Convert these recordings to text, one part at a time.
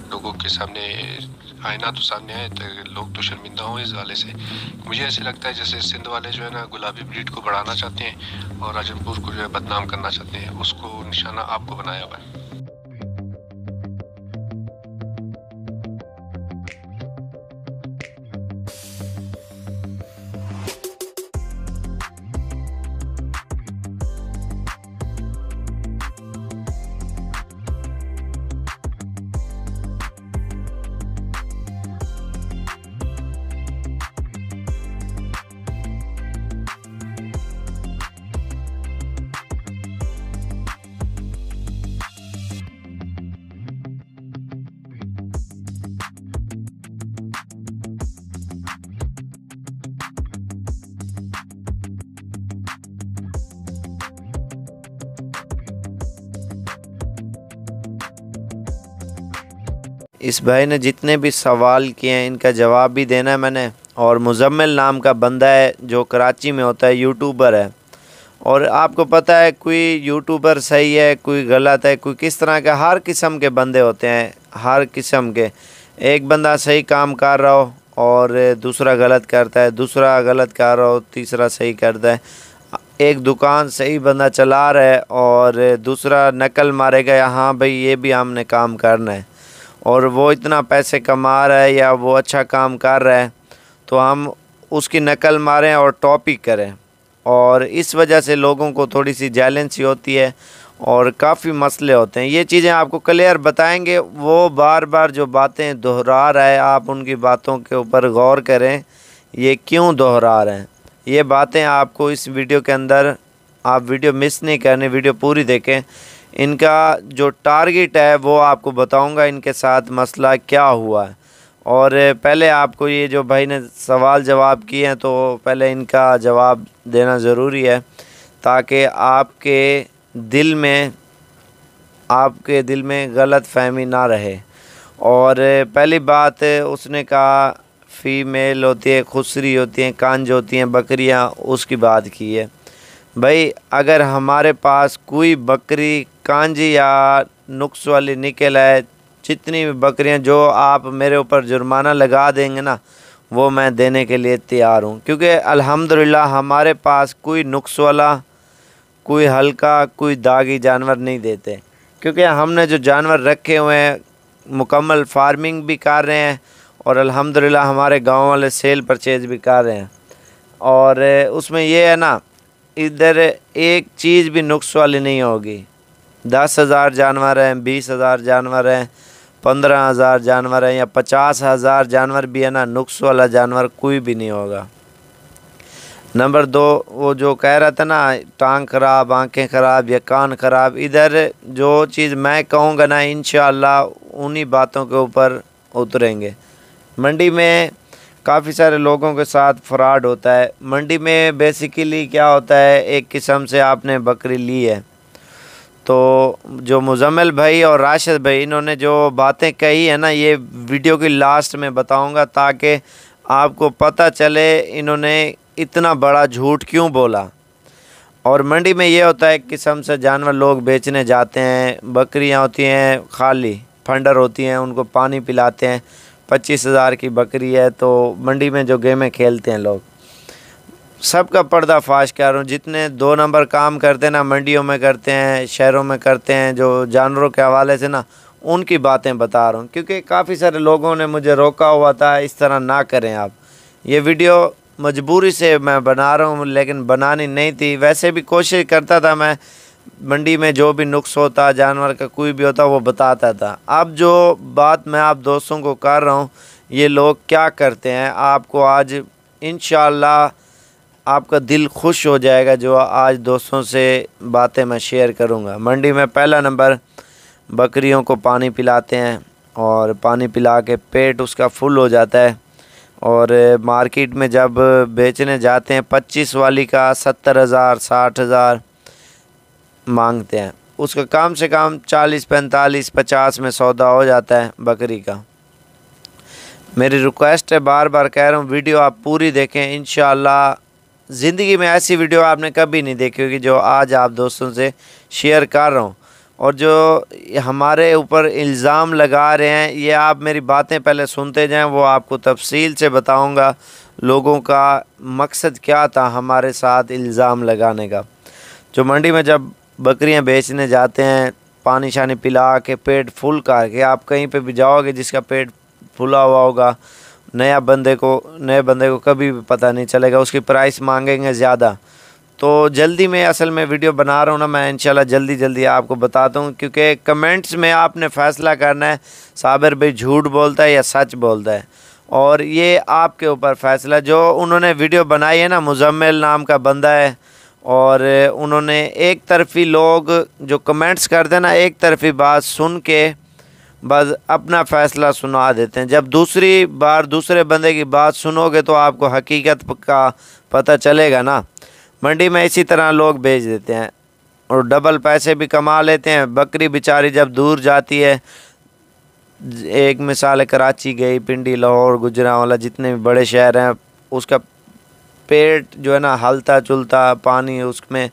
लोगों के सामने आईना तो सामने आए तो लोग तो शर्मिंदा हों इस वाले से। मुझे ऐसे लगता है जैसे सिंध वाले जो है ना गुलाबी ब्रीड को बढ़ाना चाहते हैं और राजनपुर को जो है बदनाम करना चाहते हैं, उसको निशाना आपको बनाया हुआ है। इस भाई ने जितने भी सवाल किए हैं इनका जवाब भी देना है मैंने। और मुजम्मिल नाम का बंदा है जो कराची में होता है, यूट्यूबर है। और आपको पता है कोई यूट्यूबर सही है, कोई गलत है, कोई किस तरह का, हर किस्म के बंदे होते हैं, हर किस्म के। एक बंदा सही काम कर रहा हो और दूसरा गलत करता है, दूसरा गलत कर रहा हो तीसरा सही करता है। एक दुकान सही बंदा चला रहा है और दूसरा नकल मारेगा, हाँ भाई ये भी हमने काम करना है, और वो इतना पैसे कमा रहा है या वो अच्छा काम कर रहा है तो हम उसकी नकल मारें और टॉपिक करें। और इस वजह से लोगों को थोड़ी सी जेलेंसी होती है और काफ़ी मसले होते हैं। ये चीज़ें आपको क्लियर बताएंगे। वो बार बार जो बातें दोहरा रहा है, आप उनकी बातों के ऊपर गौर करें, ये क्यों दोहरा रहे हैं। ये बातें आपको इस वीडियो के अंदर, आप वीडियो मिस नहीं करनी, वीडियो पूरी देखें। इनका जो टारगेट है वो आपको बताऊंगा, इनके साथ मसला क्या हुआ है। और पहले आपको ये जो भाई ने सवाल जवाब किए हैं तो पहले इनका जवाब देना ज़रूरी है ताकि आपके दिल में गलत फहमी ना रहे। और पहली बात उसने कहा फ़ीमेल होती है, खुसरी होती हैं, कांज होती हैं बकरियां, उसकी बात की है। भाई अगर हमारे पास कोई बकरी कांजी या नुक्स वाली निकल है, जितनी भी बकरियां जो आप मेरे ऊपर जुर्माना लगा देंगे ना, वो मैं देने के लिए तैयार हूं। क्योंकि अल्हम्दुलिल्लाह हमारे पास कोई नुक्स वाला, कोई हल्का, कोई दागी जानवर नहीं देते। क्योंकि हमने जो जानवर रखे हुए हैं मुकम्मल फार्मिंग भी कर रहे हैं और अल्हम्दुलिल्लाह हमारे गांव वाले सेल परचेज भी कर रहे हैं। और उसमें ये है ना, इधर एक चीज़ भी नुक्स वाली नहीं होगी। 10,000 जानवर हैं, 20,000 जानवर हैं, 15,000 जानवर हैं या 50,000 जानवर भी है ना, नुक्स वाला जानवर कोई भी नहीं होगा। नंबर 2, वो जो कह रहा था ना टांग ख़राब, आंखें ख़राब या कान ख़राब, इधर जो चीज़ मैं कहूँगा ना इंशाअल्लाह उन्हीं बातों के ऊपर उतरेंगे। मंडी में काफ़ी सारे लोगों के साथ फ्रॉड होता है। मंडी में बेसिकली क्या होता है, एक किस्म से आपने बकरी ली है तो जो मुजम्मिल भाई और राशिद भाई इन्होंने जो बातें कही है ना, ये वीडियो की लास्ट में बताऊंगा ताकि आपको पता चले इन्होंने इतना बड़ा झूठ क्यों बोला। और मंडी में ये होता है एक किस्म से जानवर लोग बेचने जाते हैं, बकरियां होती हैं खाली, फंडर होती हैं, उनको पानी पिलाते हैं। 25,000 की बकरी है तो मंडी में जो गेमें खेलते हैं लोग, सबका पर्दाफाश कर रहा हूँ। जितने 2 नंबर काम करते हैं ना, मंडियों में करते हैं, शहरों में करते हैं, जो जानवरों के हवाले से ना, उनकी बातें बता रहा हूँ। क्योंकि काफ़ी सारे लोगों ने मुझे रोका हुआ था इस तरह ना करें आप। ये वीडियो मजबूरी से मैं बना रहा हूँ, लेकिन बनानी नहीं थी। वैसे भी कोशिश करता था मैं, मंडी में जो भी नुक्स होता, जानवर का कोई भी होता, वो बताता था। अब जो बात मैं आप दोस्तों को कर रहा हूँ, ये लोग क्या करते हैं, आपको आज इंशाअल्लाह आपका दिल खुश हो जाएगा जो आज दोस्तों से बातें मैं शेयर करूँगा। मंडी में पहला नंबर, बकरियों को पानी पिलाते हैं और पानी पिला के पेट उसका फुल हो जाता है। और मार्केट में जब बेचने जाते हैं 25 वाली का 70,000 60,000 मांगते हैं, उसका कम से कम 40 45 50 में सौदा हो जाता है बकरी का। मेरी रिक्वेस्ट है, बार बार कह रहा हूँ, वीडियो आप पूरी देखें। इंशाअल्लाह ज़िंदगी में ऐसी वीडियो आपने कभी नहीं देखी होगी जो आज आप दोस्तों से शेयर कर रहा हूँ। और जो हमारे ऊपर इल्ज़ाम लगा रहे हैं, ये आप मेरी बातें पहले सुनते जाएं, वो आपको तफसील से बताऊंगा लोगों का मकसद क्या था हमारे साथ इल्ज़ाम लगाने का। जो मंडी में जब बकरियां बेचने जाते हैं, पानी शानी पिला के पेट फुल करके, आप कहीं पे भी जाओगे जिसका पेट फुला हुआ होगा, नए बंदे को कभी भी पता नहीं चलेगा, उसकी प्राइस मांगेंगे ज़्यादा। तो जल्दी में असल में वीडियो बना रहा हूँ ना मैं, इंशाल्लाह जल्दी आपको बताता हूँ, क्योंकि कमेंट्स में आपने फ़ैसला करना है साबिर भाई झूठ बोलता है या सच बोलता है, और ये आपके ऊपर फ़ैसला। जो उन्होंने वीडियो बनाई है ना, मुजम्मिल नाम का बंदा है, और उन्होंने एक तरफ़ी लोग जो कमेंट्स करते हैं ना, एक तरफ़ी बात सुन के बस अपना फ़ैसला सुना देते हैं। जब दूसरी बार दूसरे बंदे की बात सुनोगे तो आपको हकीकत का पता चलेगा ना। मंडी में इसी तरह लोग बेच देते हैं और डबल पैसे भी कमा लेते हैं। बकरी बेचारी जब दूर जाती है, एक मिसाल है कराची गई, पिंडी, लाहौर, गुजरांवाला, जितने भी बड़े शहर हैं, उसका पेट जो है ना हलता चुलता पानी उसमें,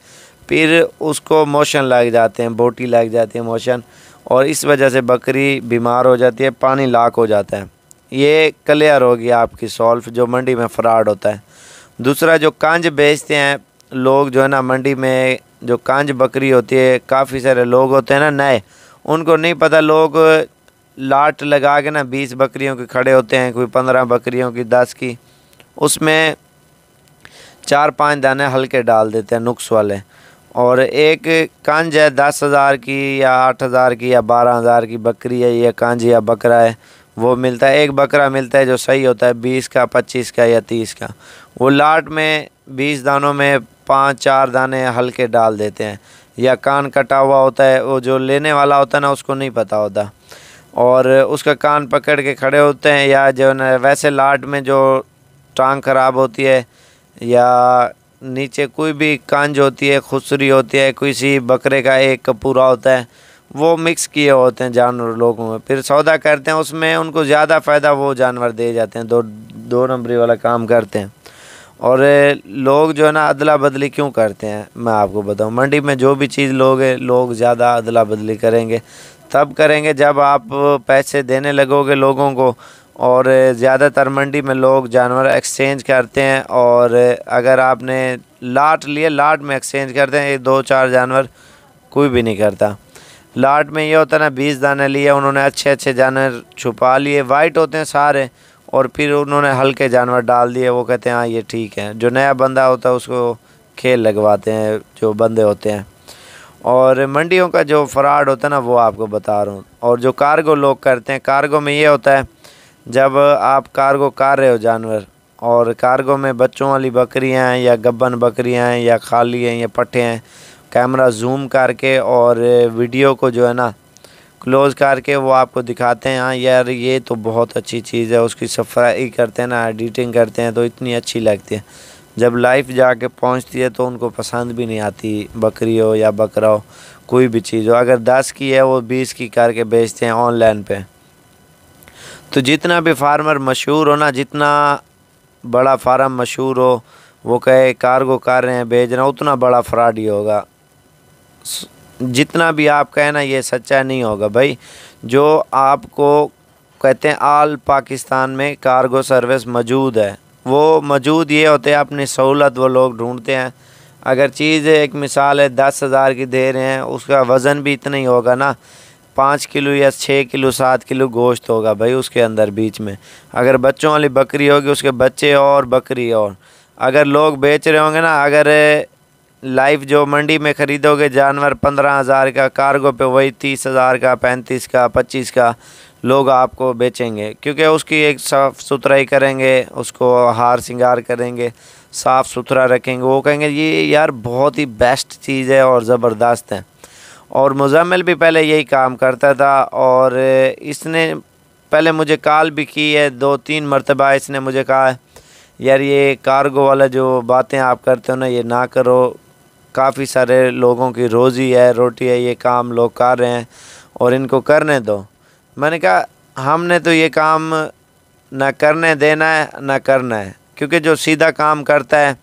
फिर उसको मोशन लग जाते हैं, बोटी लग जाती है मोशन, और इस वजह से बकरी बीमार हो जाती है, पानी लाक हो जाता है। ये क्लियर होगी आपकी सॉल्व जो मंडी में फ्रॉड होता है। दूसरा, जो कांज बेचते हैं लोग जो है ना मंडी में, जो कांज बकरी होती है, काफ़ी सारे लोग होते हैं ना नए, उनको नहीं पता, लोग लाट लगा के ना 20 बकरियों के खड़े होते हैं, कोई 15 बकरियों की, 10 की, उसमें 4-5 दाने हल्के डाल देते हैं नुक्स वाले, और एक कांज है 10,000 की या 8,000 की या 12,000 की बकरी है, ये कांज या बकरा है, वो मिलता है। एक बकरा मिलता है जो सही होता है 20 का, 25 का या 30 का। वो लाट में 20 दानों में 5-4 दाने हल्के डाल देते हैं, या कान कटा हुआ होता है, वो जो लेने वाला होता है ना उसको नहीं पता होता, और उसका कान पकड़ के खड़े होते हैं। या जो है वैसे लाट में जो टांग ख़राब होती है या नीचे कोई भी कांज होती है, खुसरी होती है, किसी बकरे का एक पूरा होता है, वो मिक्स किए होते हैं जानवर लोगों में, फिर सौदा करते हैं उसमें, उनको ज़्यादा फ़ायदा वो जानवर दे जाते हैं, दो नंबरी वाला काम करते हैं। और लोग जो है ना अदला बदली क्यों करते हैं, मैं आपको बताऊं, मंडी में जो भी चीज़ लोग ज़्यादा अदला बदली करेंगे तब करेंगे जब आप पैसे देने लगोगे लोगों को। और ज़्यादातर मंडी में लोग जानवर एक्सचेंज करते हैं, और अगर आपने लाट लिए, लाट में एक्सचेंज करते हैं, ये 2-4 जानवर कोई भी नहीं करता। लाट में ये होता है ना 20 दाने लिए उन्होंने, अच्छे जानवर छुपा लिए, वाइट होते हैं सारे, और फिर उन्होंने हल्के जानवर डाल दिए, वो कहते हैं हाँ ये ठीक है। जो नया बंदा होता है उसको खेल लगवाते हैं जो बंदे होते हैं। और मंडियों का जो फ्रॉड होता है ना वो आपको बता रहा हूँ। और जो कार्गो लोग करते हैं, कार्गो में ये होता है जब आप कार्गो कर रहे हो जानवर, और कार्गो में बच्चों वाली बकरियां हैं या गब्बन बकरियां हैं या खाली हैं या पट्टे हैं, कैमरा जूम करके और वीडियो को जो है ना क्लोज़ करके वो आपको दिखाते हैं, हाँ यार ये तो बहुत अच्छी चीज़ है, उसकी सफाई करते हैं ना, एडिटिंग करते हैं तो इतनी अच्छी लगती है। जब लाइव जाके पहुंचती है तो उनको पसंद भी नहीं आती, बकरी हो या बकरा हो, कोई भी चीज़ हो। अगर 10 की है वो 20 की करके बेचते हैं ऑनलाइन पे। तो जितना भी फार्मर मशहूर हो ना, जितना बड़ा फार्म मशहूर हो, वो कहे कार्गो कर रहे हैं भेज रहे हैं, उतना बड़ा फ्रॉड ही होगा। जितना भी आप कहें ना ये सच्चा नहीं होगा भाई। जो आपको कहते हैं आल पाकिस्तान में कार्गो सर्विस मौजूद है, वो मौजूद ये होते हैं अपनी सहूलत वो लोग ढूंढते हैं। अगर चीज़ एक मिसाल है 10,000 की दे रहे हैं, उसका वज़न भी इतना ही होगा ना, 5 किलो या 6 किलो 7 किलो गोश्त होगा भाई उसके अंदर बीच में। अगर बच्चों वाली बकरी होगी उसके बच्चे और बकरी और। अगर लोग बेच रहे होंगे ना, अगर लाइव जो मंडी में ख़रीदोगे जानवर 15,000 का, कार्गो पे वही 30,000 का, 35 का, 25 का लोग आपको बेचेंगे, क्योंकि उसकी एक साफ़ सुथराई करेंगे, उसको हार श्रृंगार करेंगे, साफ़ सुथरा रखेंगे, वो कहेंगे ये यार बहुत ही बेस्ट चीज़ है और ज़बरदस्त है। और मुज़म्मिल भी पहले यही काम करता था, और इसने पहले मुझे कॉल भी की है 2-3 मरतबा। इसने मुझे कहा है यार ये कार्गो वाला जो बातें आप करते हो ना ये ना करो, काफ़ी सारे लोगों की रोज़ी है, रोटी है, ये काम लोग कर रहे हैं और इनको करने दो। मैंने कहा हमने तो ये काम ना करने देना है ना करना है, क्योंकि जो सीधा काम करता है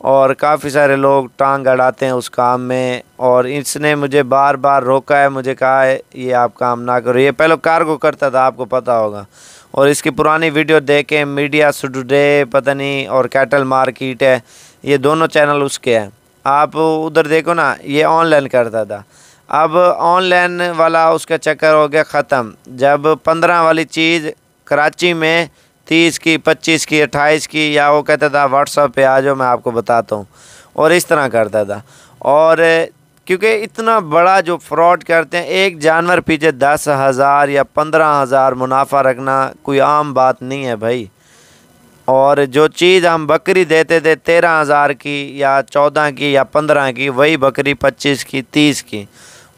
और काफ़ी सारे लोग टांग अड़ाते हैं उस काम में। और इसने मुझे बार बार रोका है, मुझे कहा है ये आप काम ना करो। ये पहले कार्गो करता था, आपको पता होगा। और इसकी पुरानी वीडियो देखें, मीडिया टुडे पता नहीं और कैटल मार्केट है, ये दोनों चैनल उसके हैं। आप उधर देखो ना, ये ऑनलाइन करता था। अब ऑनलाइन वाला उसका चक्कर हो गया ख़त्म। जब 15 वाली चीज़ कराची में 30 की, 25 की, 28 की, या वो कहता था व्हाट्सएप पे आ जाओ मैं आपको बताता हूँ, और इस तरह करता था। और क्योंकि इतना बड़ा जो फ्रॉड करते हैं, एक जानवर पीछे 10,000 या 15,000 मुनाफा रखना कोई आम बात नहीं है भाई। और जो चीज़ हम बकरी देते थे 13,000 की या 14 की या 15 की, वही बकरी 25 की, 30 की।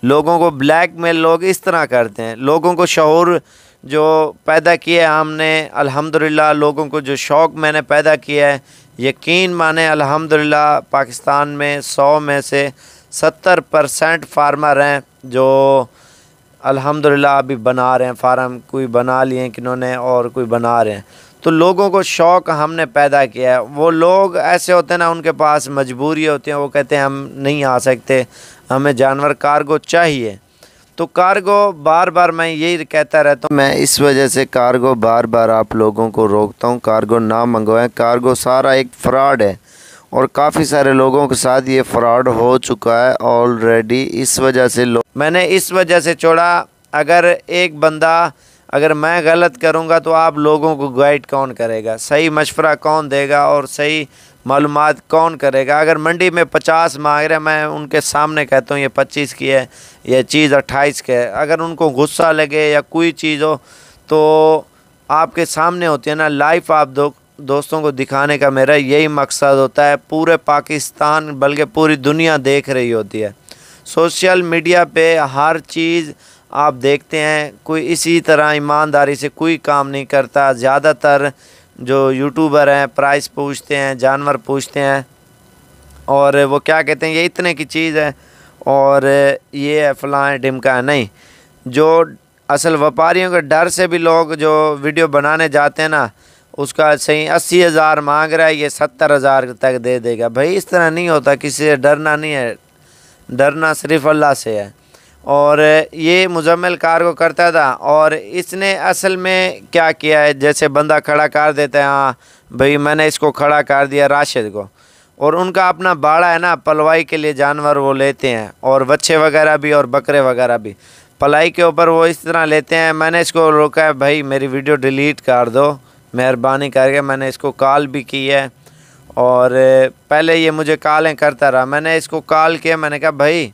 लोगों को ब्लैकमेल लोग इस तरह करते हैं। लोगों को शऊर जो पैदा किया है हमने, अल्हम्दुलिल्लाह, लोगों को जो शौक़ मैंने पैदा किया है, यकीन माने अल्हम्दुलिल्लाह पाकिस्तान में 100 में से 70% फार्मर हैं जो अल्हम्दुलिल्लाह अभी बना रहे हैं फार्म। कोई बना लिए हैं किन्होंने और कोई बना रहे हैं। तो लोगों को शौक़ हमने पैदा किया है। वो लोग ऐसे होते हैं ना, उनके पास मजबूरी होती है, वो कहते हैं हम नहीं आ सकते, हमें जानवर कार्गो चाहिए। तो कार्गो बार बार मैं यही कहता रहता हूँ, मैं इस वजह से कार्गो बार बार आप लोगों को रोकता हूँ, कार्गो ना मंगवाएं। कार्गो सारा एक फ़्रॉड है और काफ़ी सारे लोगों के साथ ये फ़्रॉड हो चुका है ऑलरेडी। इस वजह से मैंने इस वजह से छोड़ा। अगर एक बंदा, अगर मैं गलत करूँगा तो आप लोगों को गाइड कौन करेगा, सही मशवरा कौन देगा और सही मालूमात कौन करेगा। अगर मंडी में 50 मांग रहे हैं, मैं उनके सामने कहता हूँ ये 25 की है, ये चीज़ 28 की है। अगर उनको गुस्सा लगे या कोई चीज़ हो तो आपके सामने होती है ना लाइफ। आप दोस्तों को दिखाने का मेरा यही मकसद होता है। पूरे पाकिस्तान बल्कि पूरी दुनिया देख रही होती है। सोशल मीडिया पे हर चीज़ आप देखते हैं, कोई इसी तरह ईमानदारी से कोई काम नहीं करता। ज़्यादातर जो यूट्यूबर हैं प्राइस पूछते हैं, जानवर पूछते हैं, और वो क्या कहते हैं ये इतने की चीज़ है और ये है फ़लाँ ढिमका है। नहीं, जो असल व्यापारियों के डर से भी लोग जो वीडियो बनाने जाते हैं ना, उसका सही 80,000 मांग रहा है, ये 70,000 तक दे देगा। भाई इस तरह नहीं होता, किसी से डरना नहीं है, डरना सिर्फ़ अल्लाह से है। और ये मुजम्मिल कार्गो करता था और इसने असल में क्या किया है, जैसे बंदा खड़ा कर देता है, हाँ भाई मैंने इसको खड़ा कर दिया राशिद को, और उनका अपना बाड़ा है ना, पलवाई के लिए जानवर वो लेते हैं, और बच्चे वगैरह भी और बकरे वगैरह भी पलाई के ऊपर वो इस तरह लेते हैं। मैंने इसको रोका है, भाई मेरी वीडियो डिलीट कर दो मेहरबानी करके। मैंने इसको कॉल भी की है और पहले ये मुझे कॉलें करता रहा। मैंने इसको कॉल किया, मैंने कहा भाई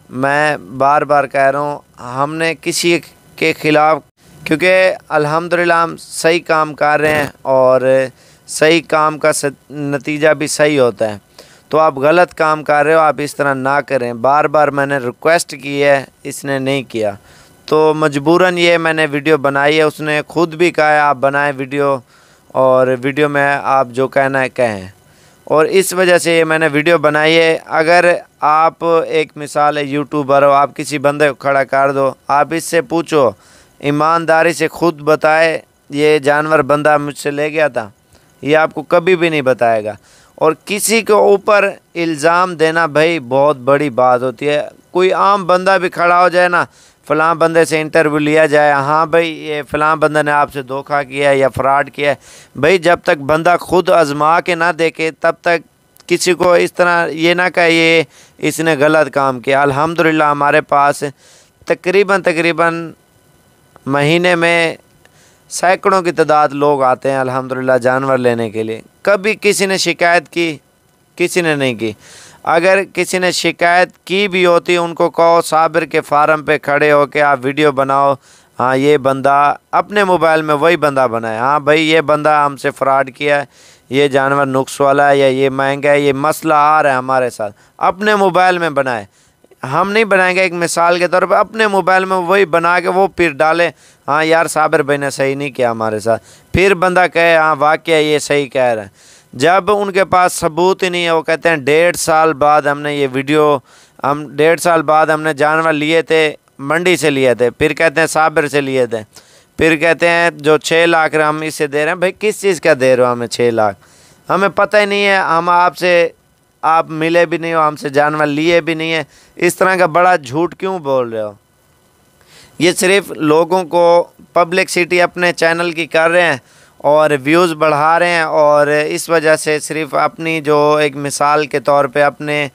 मैं बार बार कह रहा हूँ हमने किसी के ख़िलाफ़, क्योंकि अल्हम्दुलिल्लाह हम सही काम कर रहे हैं और सही काम का नतीजा भी सही होता है। तो आप गलत काम कर रहे हो, आप इस तरह ना करें। बार बार मैंने रिक्वेस्ट की है, इसने नहीं किया, तो मजबूरन ये मैंने वीडियो बनाई है। उसने खुद भी कहा है आप बनाएं वीडियो, और वीडियो में आप जो कहना है कहें, और इस वजह से ये मैंने वीडियो बनाई है। अगर आप एक मिसाल है यूट्यूबर हो, आप किसी बंदे को खड़ा कर दो, आप इससे पूछो, ईमानदारी से खुद बताए ये जानवर बंदा मुझसे ले गया था, ये आपको कभी भी नहीं बताएगा। और किसी के ऊपर इल्ज़ाम देना भाई बहुत बड़ी बात होती है। कोई आम बंदा भी खड़ा हो जाए ना, फ़लाँ बंदे से इंटरव्यू लिया जाए, हाँ भाई ये फ़लाँ बंदे ने आपसे धोखा किया है या फ्रॉड किया है, भाई जब तक बंदा खुद आजमा के ना देखे तब तक किसी को इस तरह ये ना कहे ये इसने गलत काम किया। अल्हम्दुलिल्लाह हमारे पास तकरीबन महीने में सैकड़ों की तादाद लोग आते हैं अल्हम्दुलिल्लाह जानवर लेने के लिए। कभी किसी ने शिकायत की? किसी ने नहीं की। अगर किसी ने शिकायत की भी होती, उनको कहो साबिर के फार्म पे खड़े हो के आप वीडियो बनाओ, हाँ ये बंदा अपने मोबाइल में वही बंदा बनाए, हाँ भाई ये बंदा हमसे फ्रॉड किया है, ये जानवर नुक्स वाला है या ये महंगा है, ये मसला आ रहा है हमारे साथ, अपने मोबाइल में बनाए। हम नहीं बनाएंगे, एक मिसाल के तौर पर अपने मोबाइल में वही बना के वो फिर डाले, हाँ यार साबिर भाई ने सही नहीं किया हमारे साथ, फिर बंदा कहे हाँ वाकई ये सही कह रहा है। जब उनके पास सबूत ही नहीं है, वो कहते हैं 1.5 साल बाद हमने ये वीडियो, हम 1.5 साल बाद हमने जानवर लिए थे, मंडी से लिए थे, फिर कहते हैं साबिर से लिए थे, फिर कहते हैं जो 6 लाख हम इससे दे रहे हैं। भाई किस चीज़ का दे रहे हो हमें 6 लाख? हमें पता ही नहीं है, हम आपसे आप मिले भी नहीं हो, हमसे जानवर लिए भी नहीं है, इस तरह का बड़ा झूठ क्यों बोल रहे हो? ये सिर्फ लोगों को पब्लिसिटी अपने चैनल की कर रहे हैं और व्यूज़ बढ़ा रहे हैं, और इस वजह से सिर्फ अपनी जो एक मिसाल के तौर पे अपने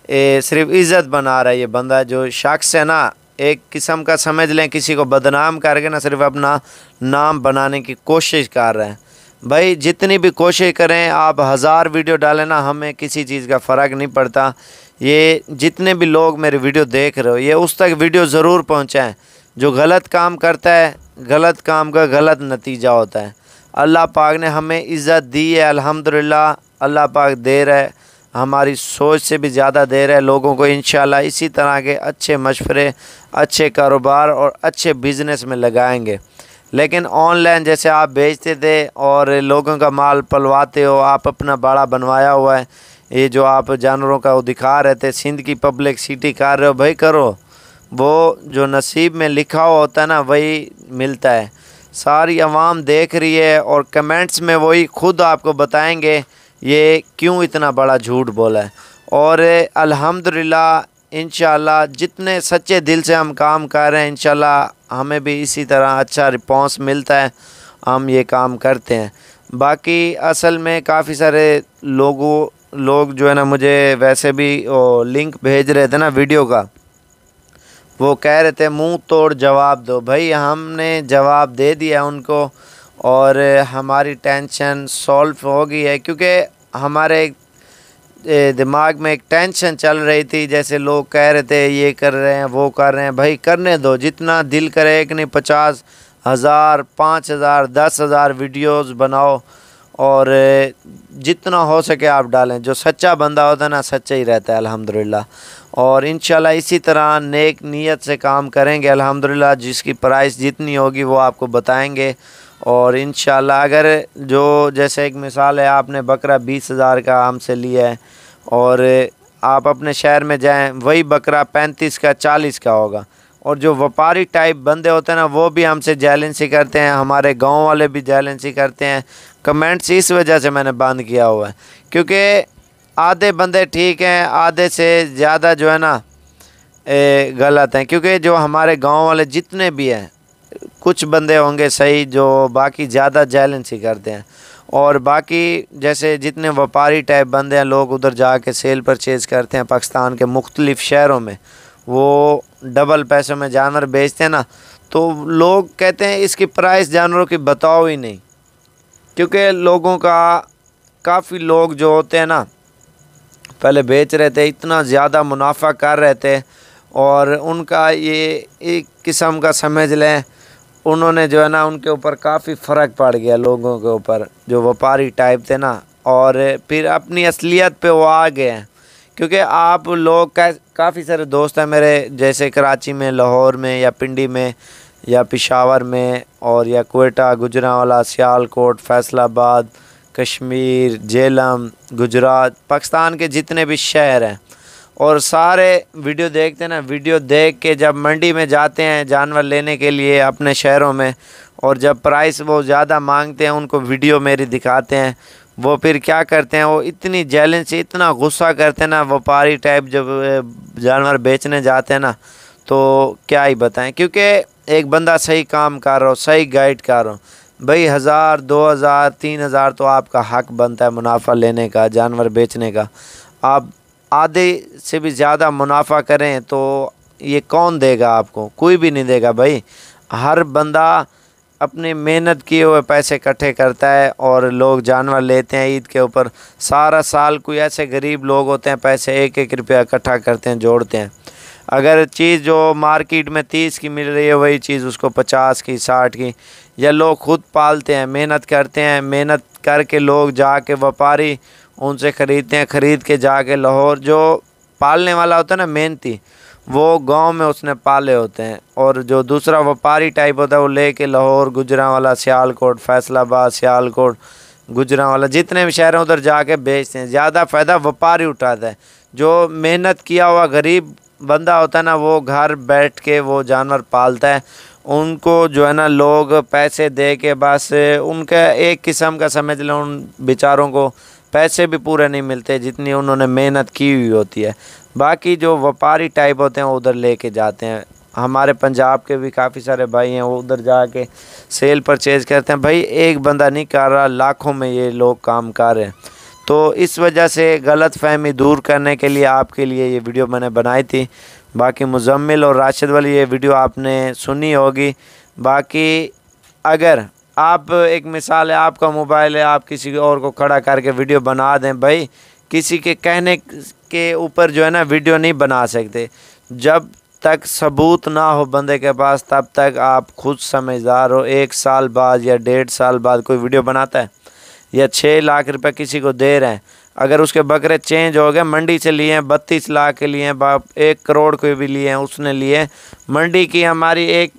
सिर्फ इज़्ज़त बना रहा है। ये बंदा जो शख्स है ना, एक किस्म का समझ लें किसी को बदनाम करके ना सिर्फ अपना नाम बनाने की कोशिश कर रहे हैं। भाई जितनी भी कोशिश करें, आप 1000 वीडियो डालें ना, हमें किसी चीज़ का फ़र्क नहीं पड़ता। ये जितने भी लोग मेरी वीडियो देख रहे हो, ये उस तक वीडियो ज़रूर पहुँचाएँ। जो गलत काम करता है, गलत काम का गलत नतीजा होता है। अल्लाह पाक ने हमें इज़्ज़त दी है, अल्हम्दुलिल्लाह। अल्लाह पाक दे रहा है, हमारी सोच से भी ज़्यादा दे रहा है लोगों को। इंशाल्लाह इसी तरह के अच्छे मशवरे, अच्छे कारोबार और अच्छे बिज़नेस में लगाएंगे। लेकिन ऑनलाइन जैसे आप बेचते थे और लोगों का माल पलवाते हो, आप अपना बड़ा बनवाया हुआ है, ये जो आप जानवरों का वो दिखा रहे थे, सिंध की पब्लिसिटी कर रहे हो, भाई करो। वो जो नसीब में लिखा हुआ होता है ना, वही मिलता है। सारी आवाम देख रही है और कमेंट्स में वही खुद आपको बताएंगे ये क्यों इतना बड़ा झूठ बोला है। और अल्हम्दुलिल्लाह इंशाल्लाह जितने सच्चे दिल से हम काम कर रहे हैं, इंशाल्लाह हमें भी इसी तरह अच्छा रिस्पॉन्स मिलता है, हम ये काम करते हैं। बाकी असल में काफ़ी सारे लोग जो है ना, मुझे वैसे भी लिंक भेज रहे थे ना वीडियो का, वो कह रहे थे मुंह तोड़ जवाब दो। भाई हमने जवाब दे दिया उनको और हमारी टेंशन सॉल्व हो गई है, क्योंकि हमारे दिमाग में एक टेंशन चल रही थी। जैसे लोग कह रहे थे ये कर रहे हैं, वो कर रहे हैं, भाई करने दो, जितना दिल करे। एक नहीं 50,000, 5,000, 10,000 वीडियोस बनाओ और जितना हो सके आप डालें। जो सच्चा बंदा होता है ना, सच्चा ही रहता है अल्हम्दुलिल्लाह। और इंशाल्लाह इसी तरह नेक नीयत से काम करेंगे अल्हम्दुलिल्लाह। जिसकी प्राइस जितनी होगी वो आपको बताएंगे। और इंशाल्लाह अगर जो जैसे एक मिसाल है, आपने बकरा 20,000 का हमसे लिया है और आप अपने शहर में जाएं, वही बकरा 35 का 40 का होगा। और जो व्यापारी टाइप बंदे होते हैं ना, वो भी हमसे जैलेंसी करते हैं, हमारे गांव वाले भी जैलेंसी करते हैं। कमेंट्स इस वजह से मैंने बंद किया हुआ है, क्योंकि आधे बंदे ठीक हैं, आधे से ज़्यादा जो है ना गलत हैं। क्योंकि जो हमारे गांव वाले जितने भी हैं, कुछ बंदे होंगे सही जो बाकी ज़्यादा जैलेंसी करते हैं। और बाकी जैसे जितने व्यापारी टाइप बंदे हैं, लोग उधर जाके सेल परचेज़ करते हैं पाकिस्तान के मुख्तलिफ़ शहरों में, वो डबल पैसों में जानवर बेचते हैं ना, तो लोग कहते हैं इसकी प्राइस जानवरों की बताओ ही नहीं। क्योंकि लोगों का काफ़ी लोग जो होते हैं ना, पहले बेच रहे थे, इतना ज़्यादा मुनाफा कर रहे थे, और उनका ये एक किस्म का समझ लें, उन्होंने जो है ना, उनके ऊपर काफ़ी फ़र्क पड़ गया लोगों के ऊपर जो व्यापारी टाइप थे ना, और फिर अपनी असलियत पे वो आ गए हैं। क्योंकि आप लोग काफ़ी सारे दोस्त हैं मेरे, जैसे कराची में, लाहौर में, या पिंडी में, या पेशावर में, और या कोयटा, गुजरांवाला, सियालकोट, फैसलाबाद, कश्मीर, झेलम, गुजरात, पाकिस्तान के जितने भी शहर हैं, और सारे वीडियो देखते हैं ना। वीडियो देख के जब मंडी में जाते हैं जानवर लेने के लिए अपने शहरों में, और जब प्राइस वो ज़्यादा मांगते हैं, उनको वीडियो मेरी दिखाते हैं, वो फिर क्या करते हैं, वो इतनी जैलेंसी, इतना गुस्सा करते हैं ना व्यापारी टाइप जब जानवर बेचने जाते हैं ना, तो क्या ही बताएं। क्योंकि एक बंदा सही काम कर रहा हो, सही गाइड कर रहा हो, भाई 1000, 2000, 3000 तो आपका हक बनता है मुनाफा लेने का, जानवर बेचने का। आप आधे से भी ज़्यादा मुनाफा करें तो ये कौन देगा आपको? कोई भी नहीं देगा भाई। हर बंदा अपनी मेहनत किए हुए पैसे इकट्ठे करता है और लोग जानवर लेते हैं ईद के ऊपर। सारा साल कोई ऐसे गरीब लोग होते हैं, पैसे 1-1 रुपया इकट्ठा करते हैं, जोड़ते हैं। अगर चीज़ जो मार्केट में 30 की मिल रही है, वही चीज़ उसको 50 की, 60 की। या लोग खुद पालते हैं, मेहनत करते हैं, मेहनत करके लोग जाके व्यापारी उनसे ख़रीदते हैं, ख़रीद के जाके लाहौर, जो पालने वाला होता है ना मेहनती, वो गांव में उसने पाले होते हैं, और जो दूसरा व्यापारी टाइप होता है वो लेके लाहौर, गुजरांवाला, सियालकोट, फैसलाबाद, सियालकोट, गुजरांवाला, जितने भी शहर हैं उधर जाके बेचते हैं। ज़्यादा फ़ायदा व्यापारी उठाता है। जो मेहनत किया हुआ गरीब बंदा होता है ना, वो घर बैठ के वो जानवर पालता है। उनको जो है ना लोग पैसे दे के बस उनका एक किस्म का समझ लो, उन बेचारों को पैसे भी पूरे नहीं मिलते जितनी उन्होंने मेहनत की हुई होती है। बाकी जो व्यापारी टाइप होते हैं वो उधर लेके जाते हैं। हमारे पंजाब के भी काफ़ी सारे भाई हैं, वो उधर जाके सेल परचेज़ करते हैं। भाई एक बंदा नहीं कर रहा, लाखों में ये लोग काम कर रहे हैं। तो इस वजह से गलत फहमी दूर करने के लिए आपके लिए ये वीडियो मैंने बनाई थी। बाकी मुज़म्मिल और राशिद वाली ये वीडियो आपने सुनी होगी। बाकी अगर आप, एक मिसाल है, आपका मोबाइल है, आप किसी और को खड़ा करके वीडियो बना दें, भाई किसी के कहने के ऊपर जो है ना वीडियो नहीं बना सकते। जब तक सबूत ना हो बंदे के पास तब तक आप खुद समझदार हो। 1 साल बाद या 1.5 साल बाद कोई वीडियो बनाता है या 6 लाख रुपए किसी को दे रहे हैं, अगर उसके बकरे चेंज हो गए, मंडी से लिए हैं 32 लाख के लिए हैं, 1 करोड़ के भी लिए हैं, उसने लिए, मंडी की हमारी एक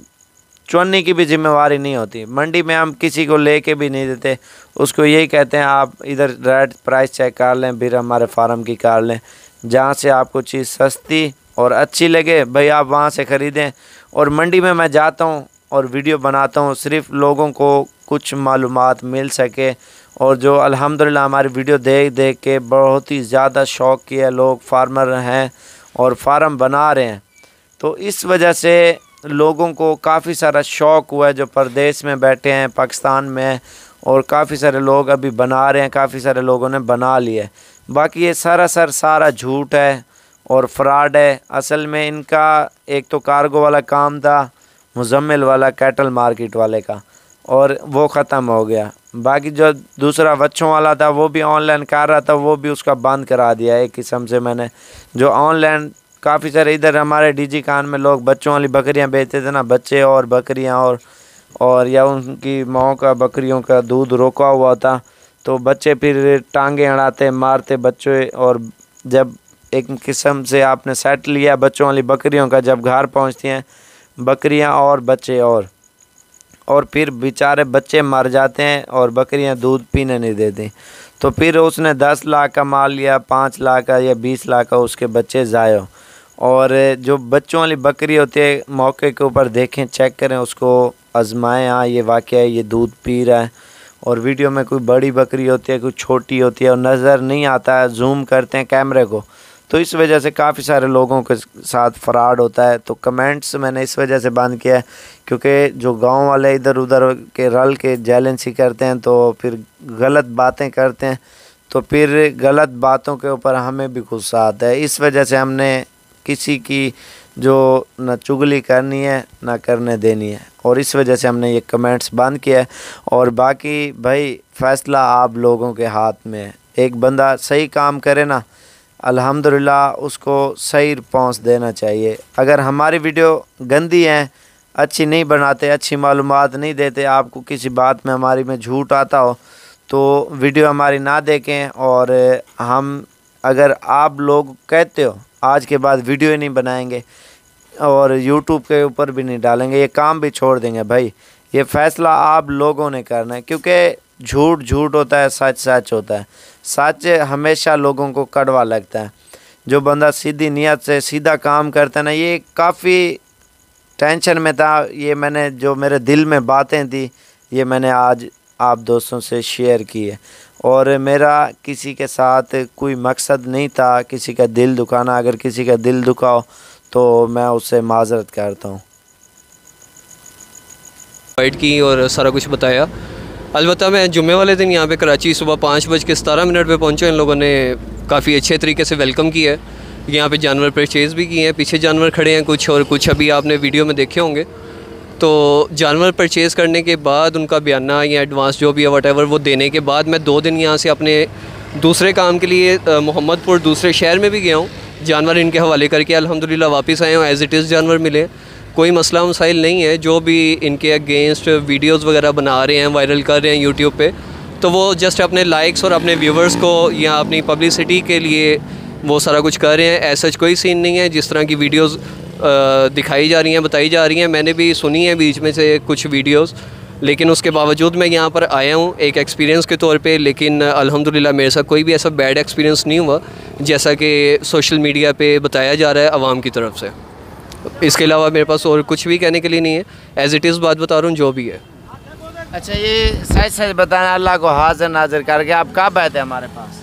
चुन्नी की भी जिम्मेवारी नहीं होती। मंडी में हम किसी को लेके भी नहीं देते, उसको यही कहते हैं आप इधर रेट प्राइस चेक कर लें, फिर हमारे फार्म की कर लें। जहाँ से आपको चीज़ सस्ती और अच्छी लगे भाई आप वहाँ से ख़रीदें। और मंडी में मैं जाता हूँ और वीडियो बनाता हूँ सिर्फ़ लोगों को कुछ मालूमात मिल सके, और जो अल्हम्दुलिल्लाह हमारी वीडियो देख देख के बहुत ही ज़्यादा शौक़ किया लोग फार्मर हैं और फार्म बना रहे हैं। तो इस वजह से लोगों को काफ़ी सारा शौक़ हुआ है जो परदेश में बैठे हैं, पाकिस्तान में, और काफ़ी सारे लोग अभी बना रहे हैं, काफ़ी सारे लोगों ने बना लिया है। बाकी ये सारा झूठ है और फ्रॉड है। असल में इनका एक तो कार्गो वाला काम था, मुज़म्मिल वाला कैटल मार्केट वाले का, और वो ख़त्म हो गया। बाकी जो दूसरा बच्चों वाला था वो भी ऑनलाइन कर रहा था, वो भी उसका बंद करा दिया एक किस्म से मैंने। जो ऑनलाइन काफ़ी सारे इधर हमारे डीजी खान में लोग बच्चों वाली बकरियां बेचते थे ना, बच्चे और बकरियां और या उनकी माओं का बकरियों का दूध रोका हुआ था, तो बच्चे फिर टांगे अड़ाते मारते बच्चे। और जब एक किस्म से आपने सेट लिया बच्चों वाली बकरियों का, जब घर पहुंचती हैं बकरियां और बच्चे और फिर बेचारे बच्चे मर जाते हैं और बकरियां दूध पीने नहीं देती, तो फिर उसने 10 लाख का माल लिया, 5 लाख का या 20 लाख का, उसके बच्चे ज़ाया। और जो बच्चों वाली बकरी होती है मौके के ऊपर देखें, चेक करें, उसको आजमाएं, हाँ ये वाकई है, ये दूध पी रहा है। और वीडियो में कोई बड़ी बकरी होती है, कोई छोटी होती है, और नज़र नहीं आता है, जूम करते हैं कैमरे को, तो इस वजह से काफ़ी सारे लोगों के साथ फ्रॉड होता है। तो कमेंट्स मैंने इस वजह से बंद किया है क्योंकि जो गांव वाले इधर उधर के रल के जेलेंसी करते हैं तो फिर गलत बातें करते हैं, तो फिर गलत बातों के ऊपर हमें भी गुस्सा आता है। इस वजह से हमने किसी की जो न चुगली करनी है ना करने देनी है, और इस वजह से हमने ये कमेंट्स बंद किया है। और बाकी भाई फ़ैसला आप लोगों के हाथ में है। एक बंदा सही काम करे ना, अल्हम्दुलिल्लाह उसको सही रिस्पॉन्स देना चाहिए। अगर हमारी वीडियो गंदी है, अच्छी नहीं बनाते, अच्छी मालूमात नहीं देते, आपको किसी बात में हमारी में झूठ आता हो तो वीडियो हमारी ना देखें। और हम, अगर आप लोग कहते हो आज के बाद वीडियो ही नहीं बनाएंगे और यूट्यूब के ऊपर भी नहीं डालेंगे, ये काम भी छोड़ देंगे, भाई ये फ़ैसला आप लोगों ने करना है। क्योंकि झूठ झूठ होता है, सच सच होता है। सच हमेशा लोगों को कड़वा लगता है। जो बंदा सीधी नीयत से सीधा काम करता है ना, ये काफ़ी टेंशन में था, ये मैंने जो मेरे दिल में बातें थी ये मैंने आज आप दोस्तों से शेयर की है। और मेरा किसी के साथ कोई मकसद नहीं था किसी का दिल दुखाना। अगर किसी का दिल दुखाओ तो मैं उससे माज़रत करता हूँ। गाइड की और सारा कुछ बताया। अलबत्ता मैं जुम्मे वाले दिन यहाँ पे कराची सुबह 5:17 पे पहुँचा। इन लोगों ने काफ़ी अच्छे तरीके से वेलकम किया है। यहाँ पे जानवर परचेज़ भी किए हैं, पीछे जानवर खड़े हैं कुछ, और कुछ अभी आपने वीडियो में देखे होंगे। तो जानवर परचेज़ करने के बाद उनका बयाना या एडवांस जो भी है वट एवर वो देने के बाद मैं 2 दिन यहाँ से अपने दूसरे काम के लिए मोहम्मदपुर दूसरे शहर में भी गया हूँ। जानवर इनके हवाले करके अल्हम्दुलिल्लाह वापस आए हूँ, एज़ इट इज़ जानवर मिले, कोई मसला मसाइल नहीं है। जो भी इनके अगेंस्ट वीडियोस वगैरह बना रहे हैं, वायरल कर रहे हैं यूट्यूब पे, तो वो जस्ट अपने लाइक्स और अपने व्यूवर्स को या अपनी पब्लिसिटी के लिए वो सारा कुछ कर रहे हैं। ऐसा कोई सीन नहीं है। जिस तरह की वीडियोस दिखाई जा रही हैं, बताई जा रही हैं, मैंने भी सुनी है बीच में से कुछ वीडियोस, लेकिन उसके बावजूद मैं यहाँ पर आया हूँ एक एक्सपीरियंस के तौर पे। लेकिन अल्हम्दुलिल्लाह मेरे साथ कोई भी ऐसा बैड एक्सपीरियंस नहीं हुआ जैसा कि सोशल मीडिया पे बताया जा रहा है आवाम की तरफ से। इसके अलावा मेरे पास और कुछ भी कहने के लिए नहीं है। एज़ इट इज़ बात बता रहा हूँ जो भी है। अच्छा, ये सच सच बताना, अल्लाह को हाजिर नाजिर करके आप कब आए थे हमारे पास?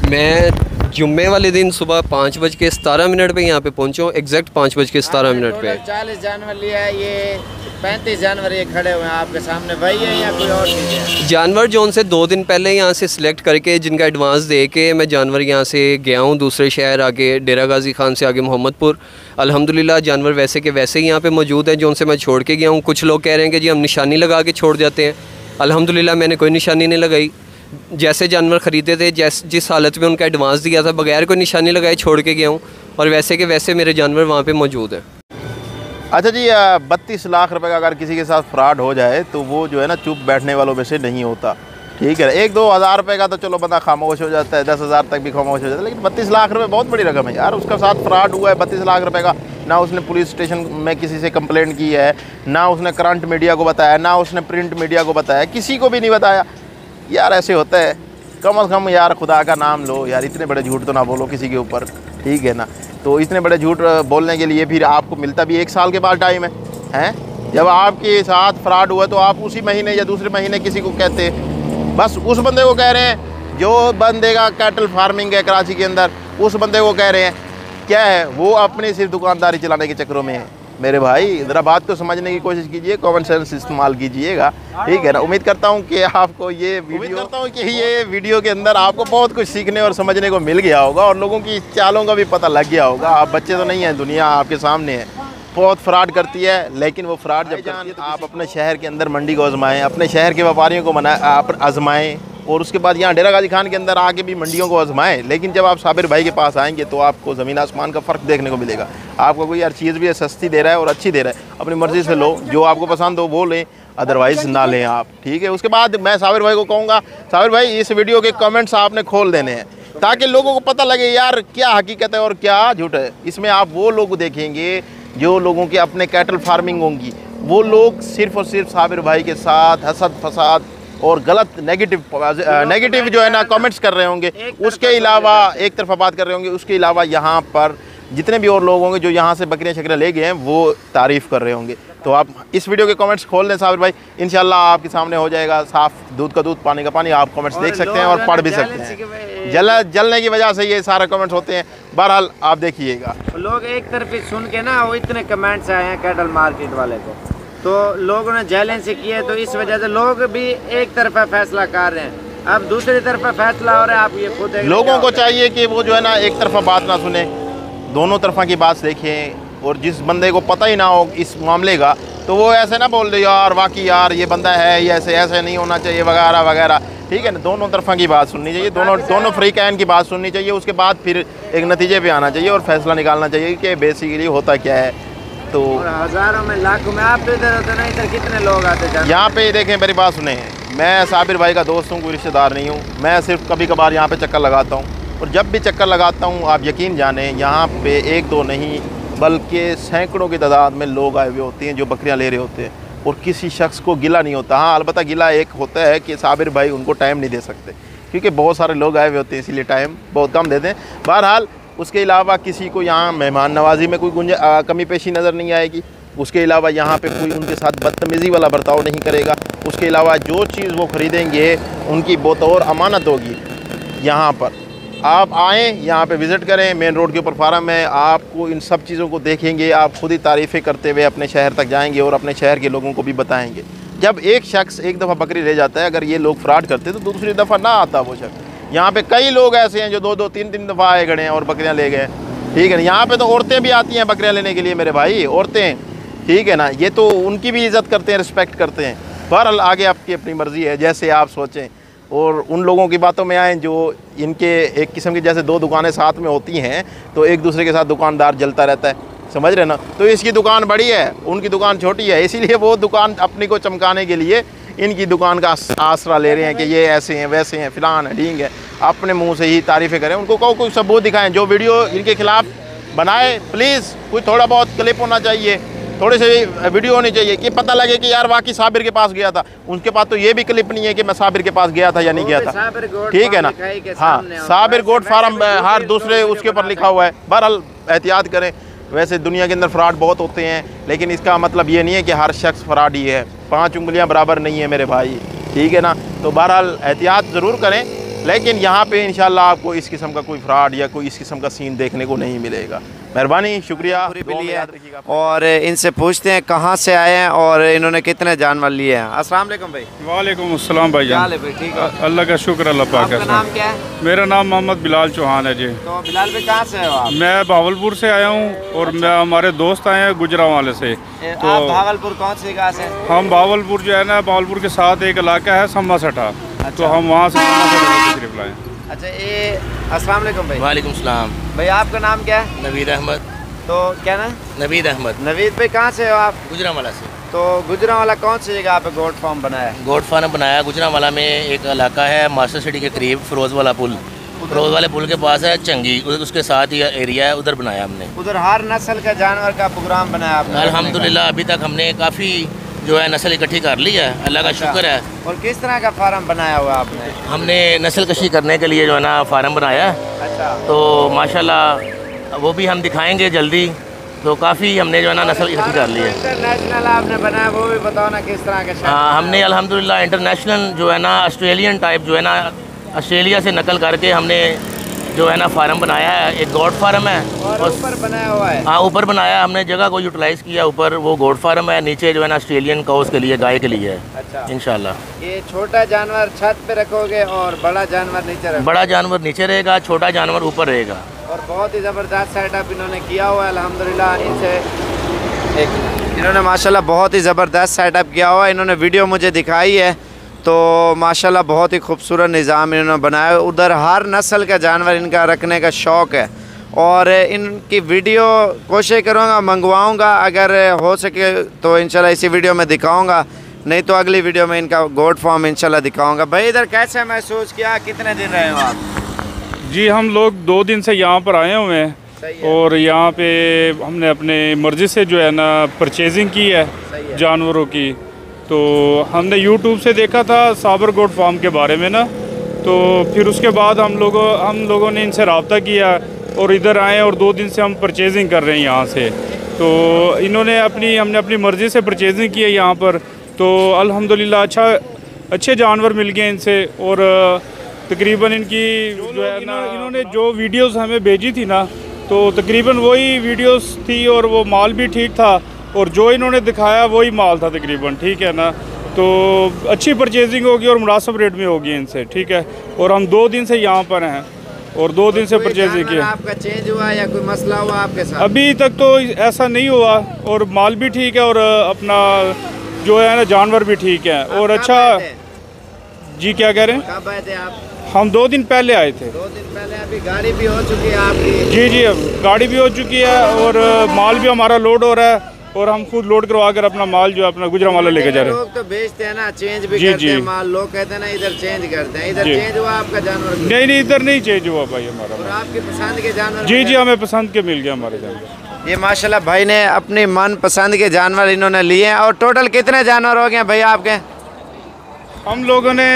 मैं जुम्मे वाले दिन सुबह 5:17 पे यहाँ पे पहुँचा हूँ, एग्जैक्ट 5:17 पे। 40 जानवर लिया है, ये 35 जानवर ये खड़े हुए हैं आपके सामने, वही है या कोई और चीज़ है? जानवर जो उनसे 2 दिन पहले यहाँ से सिलेक्ट करके जिनका एडवांस दे के मैं जानवर यहाँ से गया हूँ दूसरे शहर आगे, डेरा गाजी खान से आगे मोहम्मदपुर। अल्हम्दुलिल्लाह जानवर वैसे के वैसे ही यहाँ पे मौजूद हैं जो उनसे मैं छोड़ के गया हूँ। कुछ लोग कह रहे हैं कि जी हम निशानी लगा के छोड़ जाते हैं, अल्हम्दुलिल्लाह मैंने कोई निशानी नहीं लगाई। जैसे जानवर ख़रीदे थे, जिस हालत में उनका एडवांस दिया था, बगैर कोई निशानी लगाए छोड़ के गया हूँ और वैसे के वैसे मेरे जानवर वहाँ पे मौजूद हैं। अच्छा जी, 32 लाख रुपए का अगर किसी के साथ फ्रॉड हो जाए तो वो जो है ना चुप बैठने वालों में से नहीं होता, ठीक है। 1-2 हज़ार रुपये का तो चलो बंदा खामोश हो जाता है, 10,000 तक भी खामोश हो जाता है, लेकिन 32 लाख रुपए बहुत बड़ी रकम है यार। उसका साथ फ्रॉड हुआ है 32 लाख रुपए का, ना उसने पुलिस स्टेशन में किसी से कंप्लेंट की है, ना उसने करंट मीडिया को बताया, ना उसने प्रिंट मीडिया को बताया, किसी को भी नहीं बताया यार। ऐसे होता है, कम अज़ कम यार खुदा का नाम लो यार, इतने बड़े झूठ तो ना बोलो किसी के ऊपर, ठीक है ना। तो इतने बड़े झूठ बोलने के लिए फिर आपको मिलता भी 1 साल के बाद टाइम है, हैं? जब आपके साथ फ्रॉड हुआ तो आप उसी महीने या दूसरे महीने किसी को कहते, बस उस बंदे को कह रहे हैं जो बंदे का कैटल फार्मिंग है कराची के अंदर, उस बंदे को कह रहे हैं। क्या है वो अपनी सिर्फ दुकानदारी चलाने के चक्करों में है। मेरे भाई ज़रा बात को समझने की कोशिश कीजिए, कॉमन सेंस इस्तेमाल कीजिएगा, ठीक है ना। उम्मीद करता हूँ कि आपको ये वीडियो के अंदर आपको बहुत कुछ सीखने और समझने को मिल गया होगा और लोगों की चालों का भी पता लग गया होगा। आप बच्चे तो नहीं हैं, दुनिया आपके सामने है, बहुत फ्रॉड करती है। लेकिन वो फ्रॉड जब करती है तो आप अपने शहर के अंदर मंडी को आजमाएं, अपने शहर के व्यापारियों को आजमाएं और उसके बाद यहाँ डेरा गाजी खान के अंदर आके भी मंडियों को आजमाएं। लेकिन जब आप साबिर भाई के पास आएंगे तो आपको ज़मीन आसमान का फ़र्क देखने को मिलेगा। आपको कोई यार चीज़ भी सस्ती दे रहा है और अच्छी दे रहा है, अपनी मर्ज़ी से लो, जो आपको पसंद हो वो लें, अदरवाइज़ ना लें आप, ठीक है। उसके बाद मैं साबिर भाई को कहूँगा, साबिर भाई इस वीडियो के कमेंट्स आपने खोल देने हैं ताकि लोगों को पता लगे यार क्या हकीकत है और क्या झूठ है। इसमें आप वो लोग देखेंगे जो लोगों के अपने कैटल फार्मिंग होंगी, वो लोग सिर्फ़ और सिर्फ साबिर भाई के साथ हसद फसाद और गलत नेगेटिव जो है ना कमेंट्स कर रहे होंगे। उसके अलावा एक तरफा बात कर रहे होंगे, उसके अलावा यहाँ पर जितने भी और लोग होंगे जो यहाँ से बकरियाँ शकरियाँ ले गए हैं वो तारीफ़ कर रहे होंगे। तो आप इस वीडियो के कमेंट्स खोल दें साबिर भाई, इंशाल्लाह आपके सामने हो जाएगा साफ़, दूध का दूध पानी का पानी। आप कमेंट्स देख सकते हैं और पढ़ भी सकते हैं। जलने की वजह से ये सारे कमेंट्स होते हैं। बहरहाल आप देखिएगा, लोग एक तरफ सुन के ना वो इतने कमेंट्स आए हैं कैटल मार्केट वाले को, तो लोगों ने जैलेंस से किए, तो इस वजह से लोग भी एक तरफा फैसला कर रहे हैं। अब दूसरी तरफा फैसला हो रहा है, आप ये खुद लोगों को चाहिए कि वो जो है ना एक तरफा बात ना सुने, दोनों तरफा की बात देखें। और जिस बंदे को पता ही ना हो इस मामले का तो वो ऐसे ना बोल दे यार वाकई यार ये बंदा है, ये ऐसे नहीं होना चाहिए वगैरह वगैरह, ठीक है ना। दोनों तरफा की बात सुननी चाहिए, दोनों फ्री कैन की बात सुननी चाहिए। उसके बाद फिर एक नतीजे पे आना चाहिए और फैसला निकालना चाहिए कि बेसिकली होता क्या है। तो हज़ारों में लाखों में आप इधर होते ना, इधर कितने लोग आते हैं यहाँ पे? देखें मेरी बात सुने, मैं साबिर भाई का दोस्त हूँ, कोई रिश्तेदार नहीं हूँ। मैं सिर्फ कभी कभार यहाँ पे चक्कर लगाता हूँ और जब भी चक्कर लगाता हूँ आप यकीन जाने यहाँ पे 1-2 नहीं बल्कि सैकड़ों की तादाद में लोग आए हुए होते हैं जो बकरियाँ ले रहे होते हैं और किसी शख्स को गिला नहीं होता। हाँ अलबत्ता गिला एक होता है कि साबिर भाई उनको टाइम नहीं दे सकते क्योंकि बहुत सारे लोग आए हुए होते हैं, इसीलिए टाइम बहुत कम देते हैं। बहरहाल उसके अलावा किसी को यहाँ मेहमान नवाजी में कोई कमी पेशी नज़र नहीं आएगी। उसके अलावा यहाँ पे कोई उनके साथ बदतमीज़ी वाला बर्ताव नहीं करेगा। उसके अलावा जो चीज़ वो ख़रीदेंगे उनकी बतौर अमानत होगी। यहाँ पर आप आएँ, यहाँ पे विज़िट करें, मेन रोड के ऊपर फार्म है। आपको इन सब चीज़ों को देखेंगे, आप खुद ही तारीफ़ें करते हुए अपने शहर तक जाएंगे और अपने शहर के लोगों को भी बताएंगे। जब एक शख्स एक दफ़ा बकरी ले जाता है, अगर ये लोग फ्रॉड करते तो दूसरी दफ़ा ना आता वो शख्स। यहाँ पे कई लोग ऐसे हैं जो 2-2, 3-3 दफ़ा आए गए हैं और बकरियाँ ले गए, ठीक है ना। यहाँ पे तो औरतें भी आती हैं बकरियाँ लेने के लिए मेरे भाई, औरतें, ठीक है ना। ये तो उनकी भी इज़्ज़त करते हैं, रिस्पेक्ट करते हैं। बहरहाल आगे आपकी अपनी मर्ज़ी है, जैसे आप सोचें। और उन लोगों की बातों में आएँ जो इनके एक किस्म की जैसे 2 दुकानें साथ में होती हैं तो एक दूसरे के साथ दुकानदार जलता रहता है, समझ रहे ना। तो इसकी दुकान बड़ी है, उनकी दुकान छोटी है, इसीलिए वो दुकान अपनी को चमकाने के लिए इनकी दुकान का आसरा ले रहे हैं कि ये ऐसे हैं वैसे हैं फ़िलान है, ठीक है। अपने मुंह से ही तारीफ़ें करें, उनको कहो कोई सबूत दिखाएं। जो वीडियो इनके खिलाफ़ बनाए प्लीज़ कोई थोड़ा बहुत क्लिप होना चाहिए, थोड़ी सी वीडियो होनी चाहिए कि पता लगे कि यार वाकई साबिर के पास गया था। उनके पास तो ये भी क्लिप नहीं है कि मैं साबिर के पास गया था या नहीं गया था, ठीक है ना। हाँ साबिर गोट फार्म हर दूसरे उसके ऊपर लिखा हुआ है। बहरहाल एहतियात करें। वैसे दुनिया के अंदर फ्रॉड बहुत होते हैं लेकिन इसका मतलब ये नहीं है कि हर शख्स फ्रॉड ही है। 5 उंगलियां बराबर नहीं है मेरे भाई, ठीक है ना। तो बहरहाल एहतियात ज़रूर करें लेकिन यहाँ पे इंशाल्लाह आपको इस किस्म का कोई फ्रॉड या कोई इस किस्म का सीन देखने को नहीं मिलेगा। मेहरबानी, शुक्रिया। और इनसे पूछते हैं कहाँ से आए हैं और इन्होंने कितने जानवर लिए हैं। अस्सलाम वालेकुम भाई। वालेकुम अस्सलाम भाई जान। भाई ठीक है, अल्लाह का शुक्र, अल्लाह पाक आपका नाम क्या है? मेरा नाम मोहम्मद बिलाल चौहान है जी। तो बिलाल भाई कहाँ से हो आप? मैं भावलपुर से आया हूँ और मैं हमारे दोस्त आए हैं गुजरांवाले से। तो आप भावलपुर कौन सी जगह से? हम भावलपुर जो है ना, भावलपुर के साथ एक इलाका है सम्मा सठा, तो हम वहाँ से तशरीफ लाए। अच्छा, ये अस्सलाम वालेकुम भाई। वालेकुम सलाम। भाई आपका नाम क्या है? नवीद अहमद। तो क्या ना? नवीद अहमद। नवीद भाई कहाँ से हो आप? गुजरांवाला से। तो गुजरांवाला कौन सी जगह पे गोट फार्म बनाया है? गोट फार्म बनाया गुजरांवाला में, एक इलाका है मास्टर सिटी के करीब, फिरोज वाला पुल, फिरोज वाले पुल के पास है चंगी, उसके साथ ही एरिया है, उधर बनाया हमने। उधर हर नस्ल का जानवर का प्रोग्राम बनाया आपने? अल्हम्दुलिल्लाह अभी तक हमने काफ़ी जो है नस्ल इकट्ठी कर ली है, अल्लाह का शुक्र है। और किस तरह का फार्म बनाया हुआ आपने? हमने नस्ल कशी करने के लिए जो है ना फार्म बनाया है। अच्छा। तो माशाल्लाह वो भी हम दिखाएंगे जल्दी। तो काफ़ी हमने जो है ना नस्ल इकट्ठी कर ली है। इंटरनेशनल आपने बनाया, वो भी बताओ ना किस तरह का? हाँ, हमने अल्हम्दुलिल्लाह इंटरनेशनल जो है ना ऑस्ट्रेलियन टाइप जो है ना, ऑस्ट्रेलिया से नकल करके हमने जो है ना फार्म बनाया है। एक गोट फार्म है और ऊपर बनाया हुआ है। हाँ, ऊपर बनाया हमने, जगह को यूटिलाइज़ किया। ऊपर वो गोट फार्म है, नीचे जो है ना ऑस्ट्रेलियन काउस के लिए, गाय के लिए है। अच्छा। इंशाल्लाह। ये छोटा जानवर छत पे रखोगे और बड़ा जानवर नीचे रखोगे? बड़ा जानवर नीचे रहेगा, छोटा जानवर ऊपर रहेगा। और बहुत ही ज़बरदस्त सेटअप इन्होंने किया हुआ है अल्हम्दुलिल्लाह। इन्होंने माशाल्लाह बहुत ही ज़बरदस्त सेटअप किया हुआ है। इन्होंने वीडियो मुझे दिखाई है, तो माशाल्लाह बहुत ही खूबसूरत निज़ाम इन्होंने बनाया है। उधर हर नस्ल का जानवर इनका रखने का शौक़ है और इनकी वीडियो कोशिश करूँगा, मंगवाऊँगा, अगर हो सके तो इंशाल्लाह इसी वीडियो में दिखाऊँगा, नहीं तो अगली वीडियो में इनका गोट फार्म इंशाल्लाह दिखाऊँगा। भाई इधर कैसे महसूस किया, कितने दिन रहे हो आप? जी हम लोग 2 दिन से यहाँ पर आए हुए हैं और यहाँ पे हमने अपने मर्ज़ी से जो है ना परचेजिंग की है जानवरों की। तो हमने YouTube से देखा था साबर गोट फार्म के बारे में ना, तो फिर उसके बाद हम लोगों ने इनसे रब्ता किया और इधर आए और 2 दिन से हम परचेजिंग कर रहे हैं यहाँ से। तो हमने अपनी मर्ज़ी से परचेजिंग की है यहाँ पर। तो अल्हम्दुलिल्लाह अच्छे जानवर मिल गए इनसे और तकरीबन इनकी जो है ना, इन्होंने जो वीडियोस हमें भेजी थी ना, तो तकरीबन वही वीडियोस थी और वो माल भी ठीक था और जो इन्होंने दिखाया वही माल था तकरीबन, ठीक है ना। तो अच्छी परचेजिंग होगी और मुनासिब रेट में होगी इनसे, ठीक है। और हम 2 दिन से यहाँ पर हैं और 2 दिन से परचेजिंग की। आपका चेंज हुआ या कोई मसला हुआ आपके साथ? अभी तक तो ऐसा नहीं हुआ और माल भी ठीक है और अपना जो है ना जानवर भी ठीक है और अच्छा। जी क्या कह रहे हैं? कब आए थे आप? हम 2 दिन पहले आए थे। 2 दिन पहले। अभी गाड़ी भी हो चुकी है आपकी? जी अब गाड़ी भी हो चुकी है और माल भी हमारा लोड हो रहा है और हम खुद लोड करवा कर अपना माल जो है अपना गुजरांवाला लेके जा रहे हैं। लोग तो बेचते हैं ना, चेंज भी करते हैं माल, लोग कहते हैं ना इधर चेंज करते हैं। इधर चेंज हुआ आपका जानवर? नहीं इधर नहीं चेंज हुआ भाई हमारा। और आपकी पसंद के जानवर? जी हमें पसंद के मिल गया हमारे जानवर। ये माशाल्लाह भाई ने अपनी मन पसंद के जानवर इन्होंने लिए हैं। और टोटल कितने जानवर हो गए भाई आपके? हम लोगों ने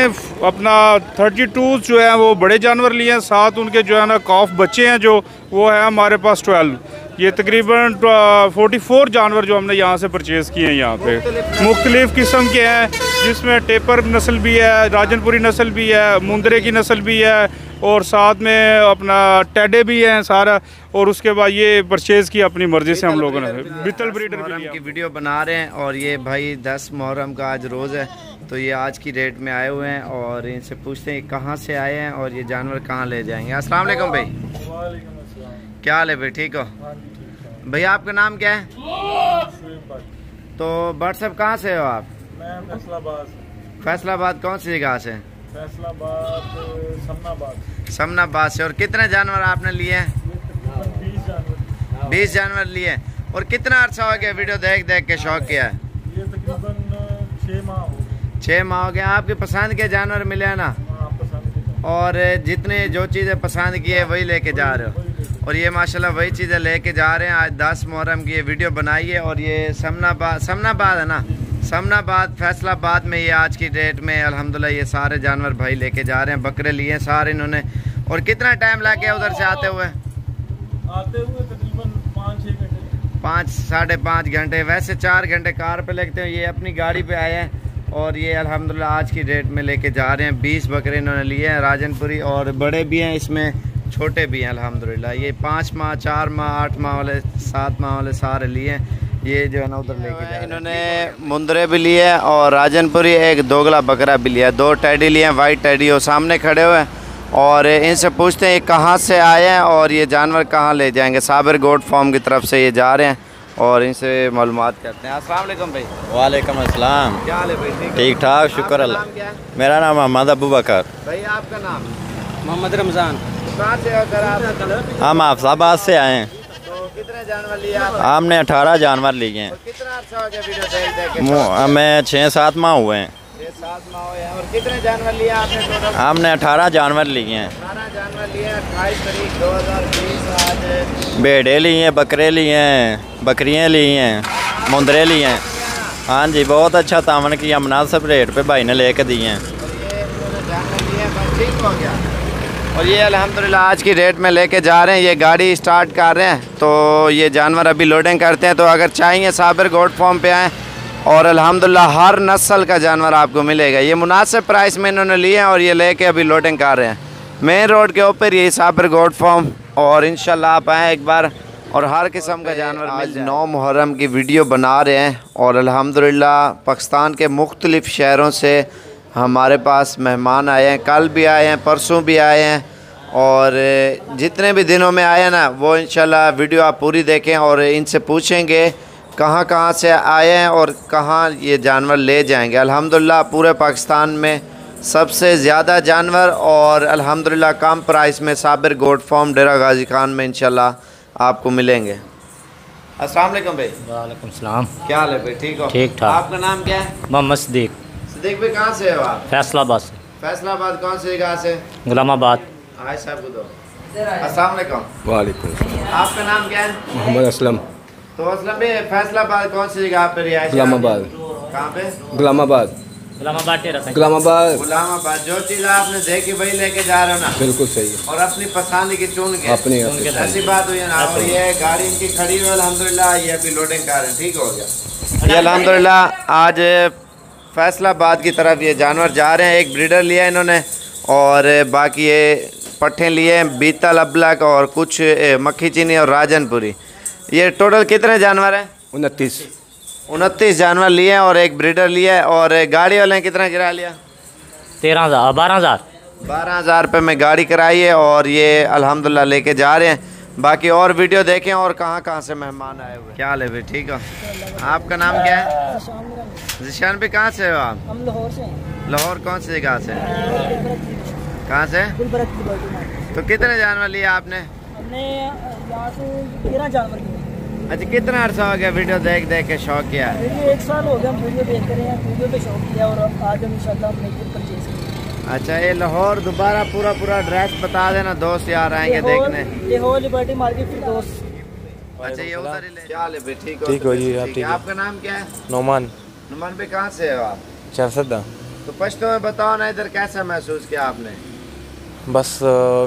अपना 32 जो है वो बड़े जानवर लिए हैं, साथ उनके जो है ना कॉफ बच्चे हैं जो वो है हमारे पास 12। ये तकरीबन 44 जानवर जो हमने यहाँ से परचेज़ किए हैं यहाँ पे। मुख्तलिफ़ किस्म के हैं जिसमें टेपर नस्ल भी है, राजनपुरी नस्ल भी है, मुंदरे की नस्ल भी है और साथ में अपना टेडे भी हैं सारा। और उसके बाद ये परचेज़ की अपनी मर्ज़ी से हम लोगों ने बितल ब्रीडर की वीडियो बना रहे हैं। और ये भाई 10 मुहर्रम का आज रोज़ है, तो ये आज की डेट में आए हुए हैं और इनसे पूछते हैं कहाँ से आए हैं और ये जानवर कहाँ ले जाएंगे। अस्सलाम वालेकुम भाई। क्या हाल है भाई, ठीक हो? भैया आपका नाम क्या है? तो व्हाट्सएप कहाँ से हो आप? मैं फैसलाबाद। फैसलाबाद कौन सी जगह से? फैसलाबाद समनाबाद से। और कितने जानवर आपने लिए हैं? 20 जानवर लिए। और कितना अर्सा हो गया वीडियो देख देख के शौक किया है? ये तकरीबन 6 माह हो गए। 6 माह हो गए। आपके पसंद के जानवर मिले हैं ना? और जितने जो चीज़ें पसंद की है वही लेके जा रहे हो? और ये माशाल्लाह वही चीज़ें लेके जा रहे हैं। आज 10 मुहर्रम की ये वीडियो बनाई है और ये समनाबाद है ना, समनाबाद फैसलाबाद में ये आज की डेट में अल्हम्दुलिल्लाह ये सारे जानवर भाई लेके जा रहे हैं। बकरे लिए हैं सारे इन्होंने। और कितना टाइम लग गया उधर से आते हुए? तकरीबन 5-6 घंटे। 5 साढ़े 5 घंटे। वैसे 4 घंटे कार पे लगते हैं। ये अपनी गाड़ी पे आए हैं और ये अल्हम्दुलिल्लाह आज की डेट में लेके जा रहे हैं। 20 बकरे इन्होंने लिए हैं राजनपुरी, और बड़े भी हैं इसमें, छोटे भी हैं अल्हम्दुलिल्लाह। ये 5 माह, 4 माह, 8 माह वाले, 7 माह वाले सारे लिए हैं। ये जो है ना उधर लेके जा रहे हैं। इन्होंने मुंदरे भी लिए हैं और राजनपुरी एक दोगला बकरा भी लिया है। 2 टैडी लिए हैं, वाइट टैडी, वो सामने खड़े हुए हैं। और इनसे पूछते हैं ये कहाँ से आए हैं और ये जानवर कहाँ ले जाएंगे। साबिर गोट फार्म की तरफ से ये जा रहे हैं और इनसे मालूमात करते हैं। अस्सलाम वालेकुम भाई। वालेकुम अस्सलाम। क्या हाल है भाई? ठीक ठाक, शुक्र अल्लाह। मेरा नाम मोहम्मद अबू बकर। भाई आपका नाम? मोहम्मद रमज़ान। कहाँ से हो सर आप? हम आफसाबाद से आए हैं। तो कितने जानवर लिए आप? हमने 18 जानवर लिए हैं। कितना अर्सा हो गया वीडियो देख के? हमें 6-7 माह हुए हैं। 6-7 माह हुए हैं। और कितने जानवर लिए आपने टोटल? हमने 18 जानवर लिए हैं। 18 जानवर लिए हैं। 28 तारीख 2020 आज। भेड़े लिए हैं, बकरे लिए हैं, बकरियाँ ली हैं, मुंदरे लिए हैं। हाँ जी, बहुत अच्छा तावन किया, मुनासिब रेट पे भाई ने लेके दिए हैं। ठीक हो गया। और ये अल्हम्दुलिल्लाह आज की डेट में लेके जा रहे हैं। ये गाड़ी स्टार्ट कर रहे हैं, तो ये जानवर अभी लोडिंग करते हैं। तो अगर चाहिए साबिर गोट फार्म पे आएँ और अल्हम्दुलिल्लाह हर नस्ल का जानवर आपको मिलेगा। ये मुनासिब प्राइस में इन्होंने लिए हैं और ये लेके अभी लोडिंग कर रहे हैं। मेन रोड के ऊपर ये साबिर गोट फार्म, और इंशाल्लाह आप आएँ एक बार और हर किस्म का जानवर। आज 9 मुहर्रम की वीडियो बना रहे हैं और अल्हम्दुलिल्लाह पाकिस्तान के मुख्तलिफ़ शहरों से हमारे पास मेहमान आए हैं। कल भी आए हैं, परसों भी आए हैं, और जितने भी दिनों में आए ना वो इंशाल्लाह वीडियो आप पूरी देखें और इनसे पूछेंगे कहाँ कहाँ से आए हैं और कहाँ ये जानवर ले जाएंगे। अल्हम्दुलिल्लाह पूरे पाकिस्तान में सबसे ज़्यादा जानवर और अल्हम्दुलिल्लाह कम प्राइस में साबिर गोट फार्म डेरा गाजी खान में इंशाल्लाह आपको मिलेंगे। अस्सलाम वालेकुम भाई। वालेकुम सलाम। क्या हाल है भाई? ठीक हो? ठीक ठाक। आपका नाम क्या है? मोहम्मद सदीक। सदीक भाई कहाँ से हो आप? फैसलाबाद से। फैसलाबाद कौन सी जगह से? गुलामाबाद। हाय साहब को दो। अस्सलाम वालेकुम। वालेकुम। आपका नाम क्या है? मोहम्मद असलम। तो असलम भाई फैसलाबाद कौन सी जगह पे रिहाइश? गुलामाबाद। कहाँ पे? गुलामाबाद। गुलामाबाद। गुलामाबाद। जो चीज़ आपने देखी वही लेके जा रहे हो ना? बिल्कुल सही। और अपनी पसंद की चुन के अपनी ऐसी बात हुई है ना। और ये गाड़ी इनकी खड़ी हुई अल्हम्दुलिल्लाह, ये अभी लोडिंग कर रहे हैं। ठीक हो गया। ये अल्हम्दुलिल्लाह आज फैसलाबाद की तरफ ये जानवर जा रहे हैं। एक ब्रीडर लिया इन्होंने और बाकी ये पट्ठे लिए हैं, बीतल, अबलक और कुछ मक्खी चीनी और राजनपुरी। ये टोटल कितने जानवर हैं? 29 जानवर लिए हैं और एक ब्रीडर लिया है। और गाड़ी वाले ने कितना किराया लिया? 12,000 रुपये में गाड़ी कराई है और ये अल्हम्दुलिल्लाह लेके जा रहे हैं। बाकी और वीडियो देखें और कहाँ कहाँ से मेहमान आए हुए। क्या हाल है भाई? ठीक हो? आपका नाम क्या है? जिशान भी। कहाँ से हो आप? हम लाहौर से हैं। लाहौर कौन सी जगह से? कहाँ से? तो कितने जानवर लिए आपने? हमने यहाँ से 13 जानवर लिए। अच्छा, कितना अर्सा हो गया वीडियो देख देख के शौक किया है? 1 साल हो गया हम वीडियो देखते रहे हैं, वीडियो पे शौक किया और आज हम इंशाल्लाह अपने खुद परचेज करेंगे। अच्छा, ये लाहौर दोबारा पूरा एड्रेस बता देना, दोस्त यार आएंगे देखने। लाहौर लिबर्टी मार्केट फिरदौस। अच्छा, ये उधर ही ले। क्या हाल है भाई? ठीक हो? ठीक हो जी, आप ठीक है? आपका नाम क्या है? नोमान। नुमान भाई कहाँ से हो आप? चारसदा। तो पश्तो में बताओ ना, इधर कैसा महसूस किया आपने? बस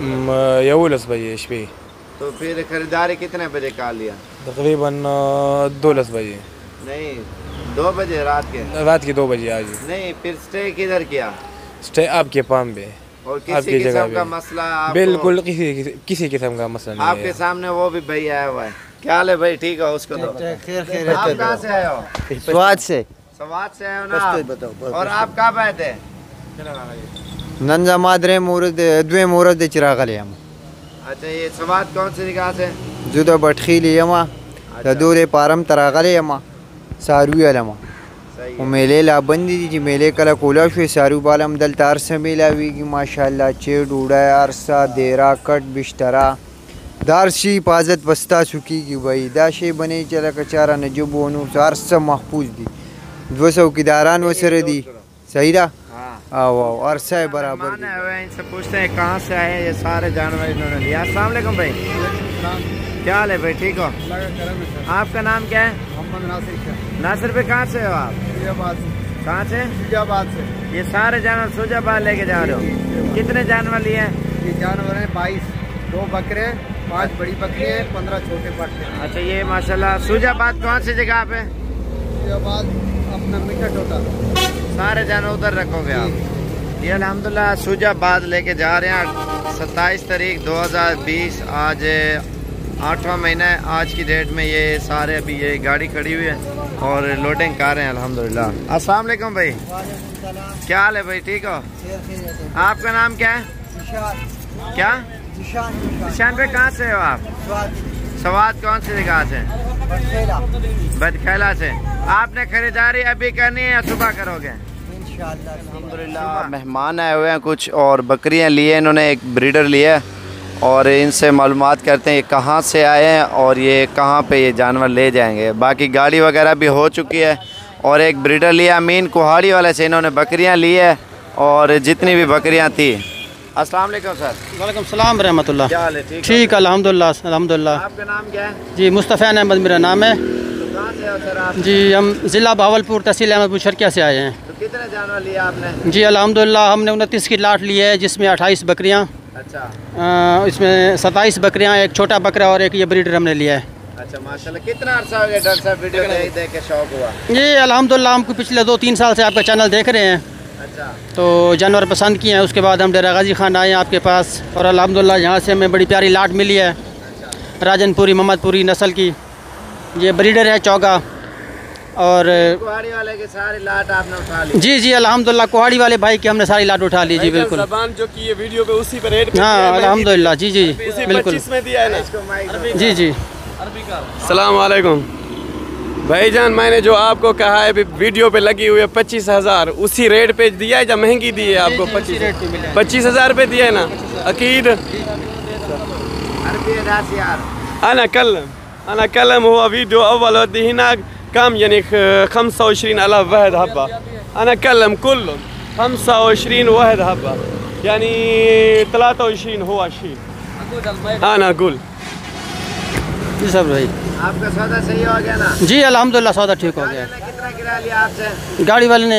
11 बजे शपे। तो फिर खरीदारी कितने बजे का लिया? तकरीबन 12 बजे। नहीं, 2 बजे रात के 2 बजे आज। नहीं, फिर स्टे किधर किया? स्टे आपके पाम पे और किसी किस्म का मसला? बिल्कुल किसी किस्म का मसला नहीं। आपके सामने वो भी भाई आया हुआ है। क्या हाल है भाई? ठीक है? उसको तो खैर। आप कहाँ से आए हो? स्वाद से आए हो ना? और आप कहाँ आए थे? नंजा मादरे मूरद द्वे मूरद चिरागले हम। अच्छा, ये सवाद कौन सी जगह से? जुदा बटखीली यमा दूरे पारम तरागले यमा सारू अलमा वो मेले ला बंदी जी मेले कला कोला शे सारू बालम दल तार से मिलावी की माशाल्लाह चेड उड़ा अरसा देरा कट बिस्तरा दारशी हिफाजत बस्ता चुकी की भाई दाशे बने चला कचारा नजुब वनु अरसा महफूज दी 200 की दारान वसर दी सही रहा। हाँ आओ अरसा है बराबर। इनसे पूछते हैं कहाँ से आए ये सारे जानवर इन्होंने लिया। अस्सलाम वालेकुम भाई, क्या हाल है भाई, ठीक हो? आपका नाम क्या है? मोहम्मद नासिर। नासिर भाई कहाँ से हो आप? कहाँ से? सूजाबाद से। ये सारे जानवर सूजाबाद लेके जा रहे हो? कितने जानवर लिए हैं? ये जानवर हैं 22, 2 बकरे, 5 बड़ी बकरी हैं, 15 छोटे पट्टे। अच्छा, ये माशाल्लाह सूजाबाद कौन सी जगह पे? सूजाबाद अपना मीठा टोटा। सारे जानवर उधर रखोगे आप? ये अल्हम्दुलिल्लाह सूजाबाद लेके जा रहे हैं। 27 तारीख 2020, आज 8वां महीना है। आज की डेट में ये सारे अभी ये गाड़ी खड़ी हुई है और लोडिंग कर रहे हैं अल्हम्दुलिल्लाह। अस्सलाम वालेकुम भाई, क्या हाल है भाई, ठीक हो? आपका नाम क्या है? क्या? निशान पे कहाँ से हो आप? सवाद कौन सी जगह से? बदखेला से। आपने खरीदारी अभी करनी है या सुबह करोगे? अल्हम्दुलिल्लाह मेहमान आए हुए हैं कुछ और बकरियां लिए इन्होंने, एक ब्रीडर लिया और इनसे मालूमात करते हैं ये कहाँ से आए हैं और ये कहाँ पे ये जानवर ले जाएंगे। बाकी गाड़ी वगैरह भी हो चुकी है और एक ब्रीडर लिया अमीन कुहाड़ी वाले से, इन्होंने बकरियां ली है और जितनी भी बकरियां थी। अस्सलाम वालेकुम सर। वालेकुम सलाम रहमतुल्लाह। क्या हाल है, ठीक अल्हम्दुलिल्लाह अल्हम्दुलिल्लाह। आपका नाम क्या है? जी मुस्तफ़ा अहमद मेरा नाम है। कहाँ से हो सर आप? जी हम ज़िला भावलपुर तहसील अहमदपुर शर्किया से आए हैं। तो कितने जानवर लिए आपने? जी अल्हम्दुलिल्लाह हमने 29 की लाट ली है, जिसमें 28 बकरियाँ, अच्छा इसमें 27 बकरियाँ, एक छोटा बकरा और एक ये ब्रीडर हमने लिया है। अच्छा माशाल्लाह। कितना अर्सा हो गया डॉक्टर साहब वीडियो देख के शौक हुआ? ये अल्हम्दुलिल्लाह हमको पिछले 2-3 साल से आपका चैनल देख रहे हैं। अच्छा। तो जानवर पसंद किए हैं, उसके बाद हम डेरा गाजी खान आए हैं आपके पास और अल्हम्दुलिल्लाह यहाँ से हमें बड़ी प्यारी लाट मिली है। राजनपुरी मोहम्मदपुरी नस्ल की ये ब्रीडर है चौगा। और कुहाड़ी वाले की सारी लाट आपने उठा ली? जी जी अल्हम्दुलिल्लाह कुहाड़ी वाले भाई की हमने सारी लाट उठा ली। जी बिल्कुल। ज़बान जो की ये वीडियो पे उसी पर रेट हाँ अल्हम्दुलिल्लाह। जी जी बिल्कुल। में दिया है ना? जी जी। सलाम वालेकुम भाईजान, मैंने जो आपको कहा है वीडियो पे लगी हुई है 25,000, उसी रेट पे दिया है या महंगी दी है आपको? 25,000 रुपये दिया है ना? अकीद अना कलम हुआ वीडियो अव्वल दीना कम यानी 25 अला वाहद हब्बा। अना कलम कुल 25 वाहद हब्बा यानी 23 हुआ शीन अना गुल। जी सब भाई आपका सौदा सही हो गया ना? जी अल्हम्दुलिल्लाह सौदा ठीक हो गया। कितना किराया लिया आपसे? गाड़ी वाले ने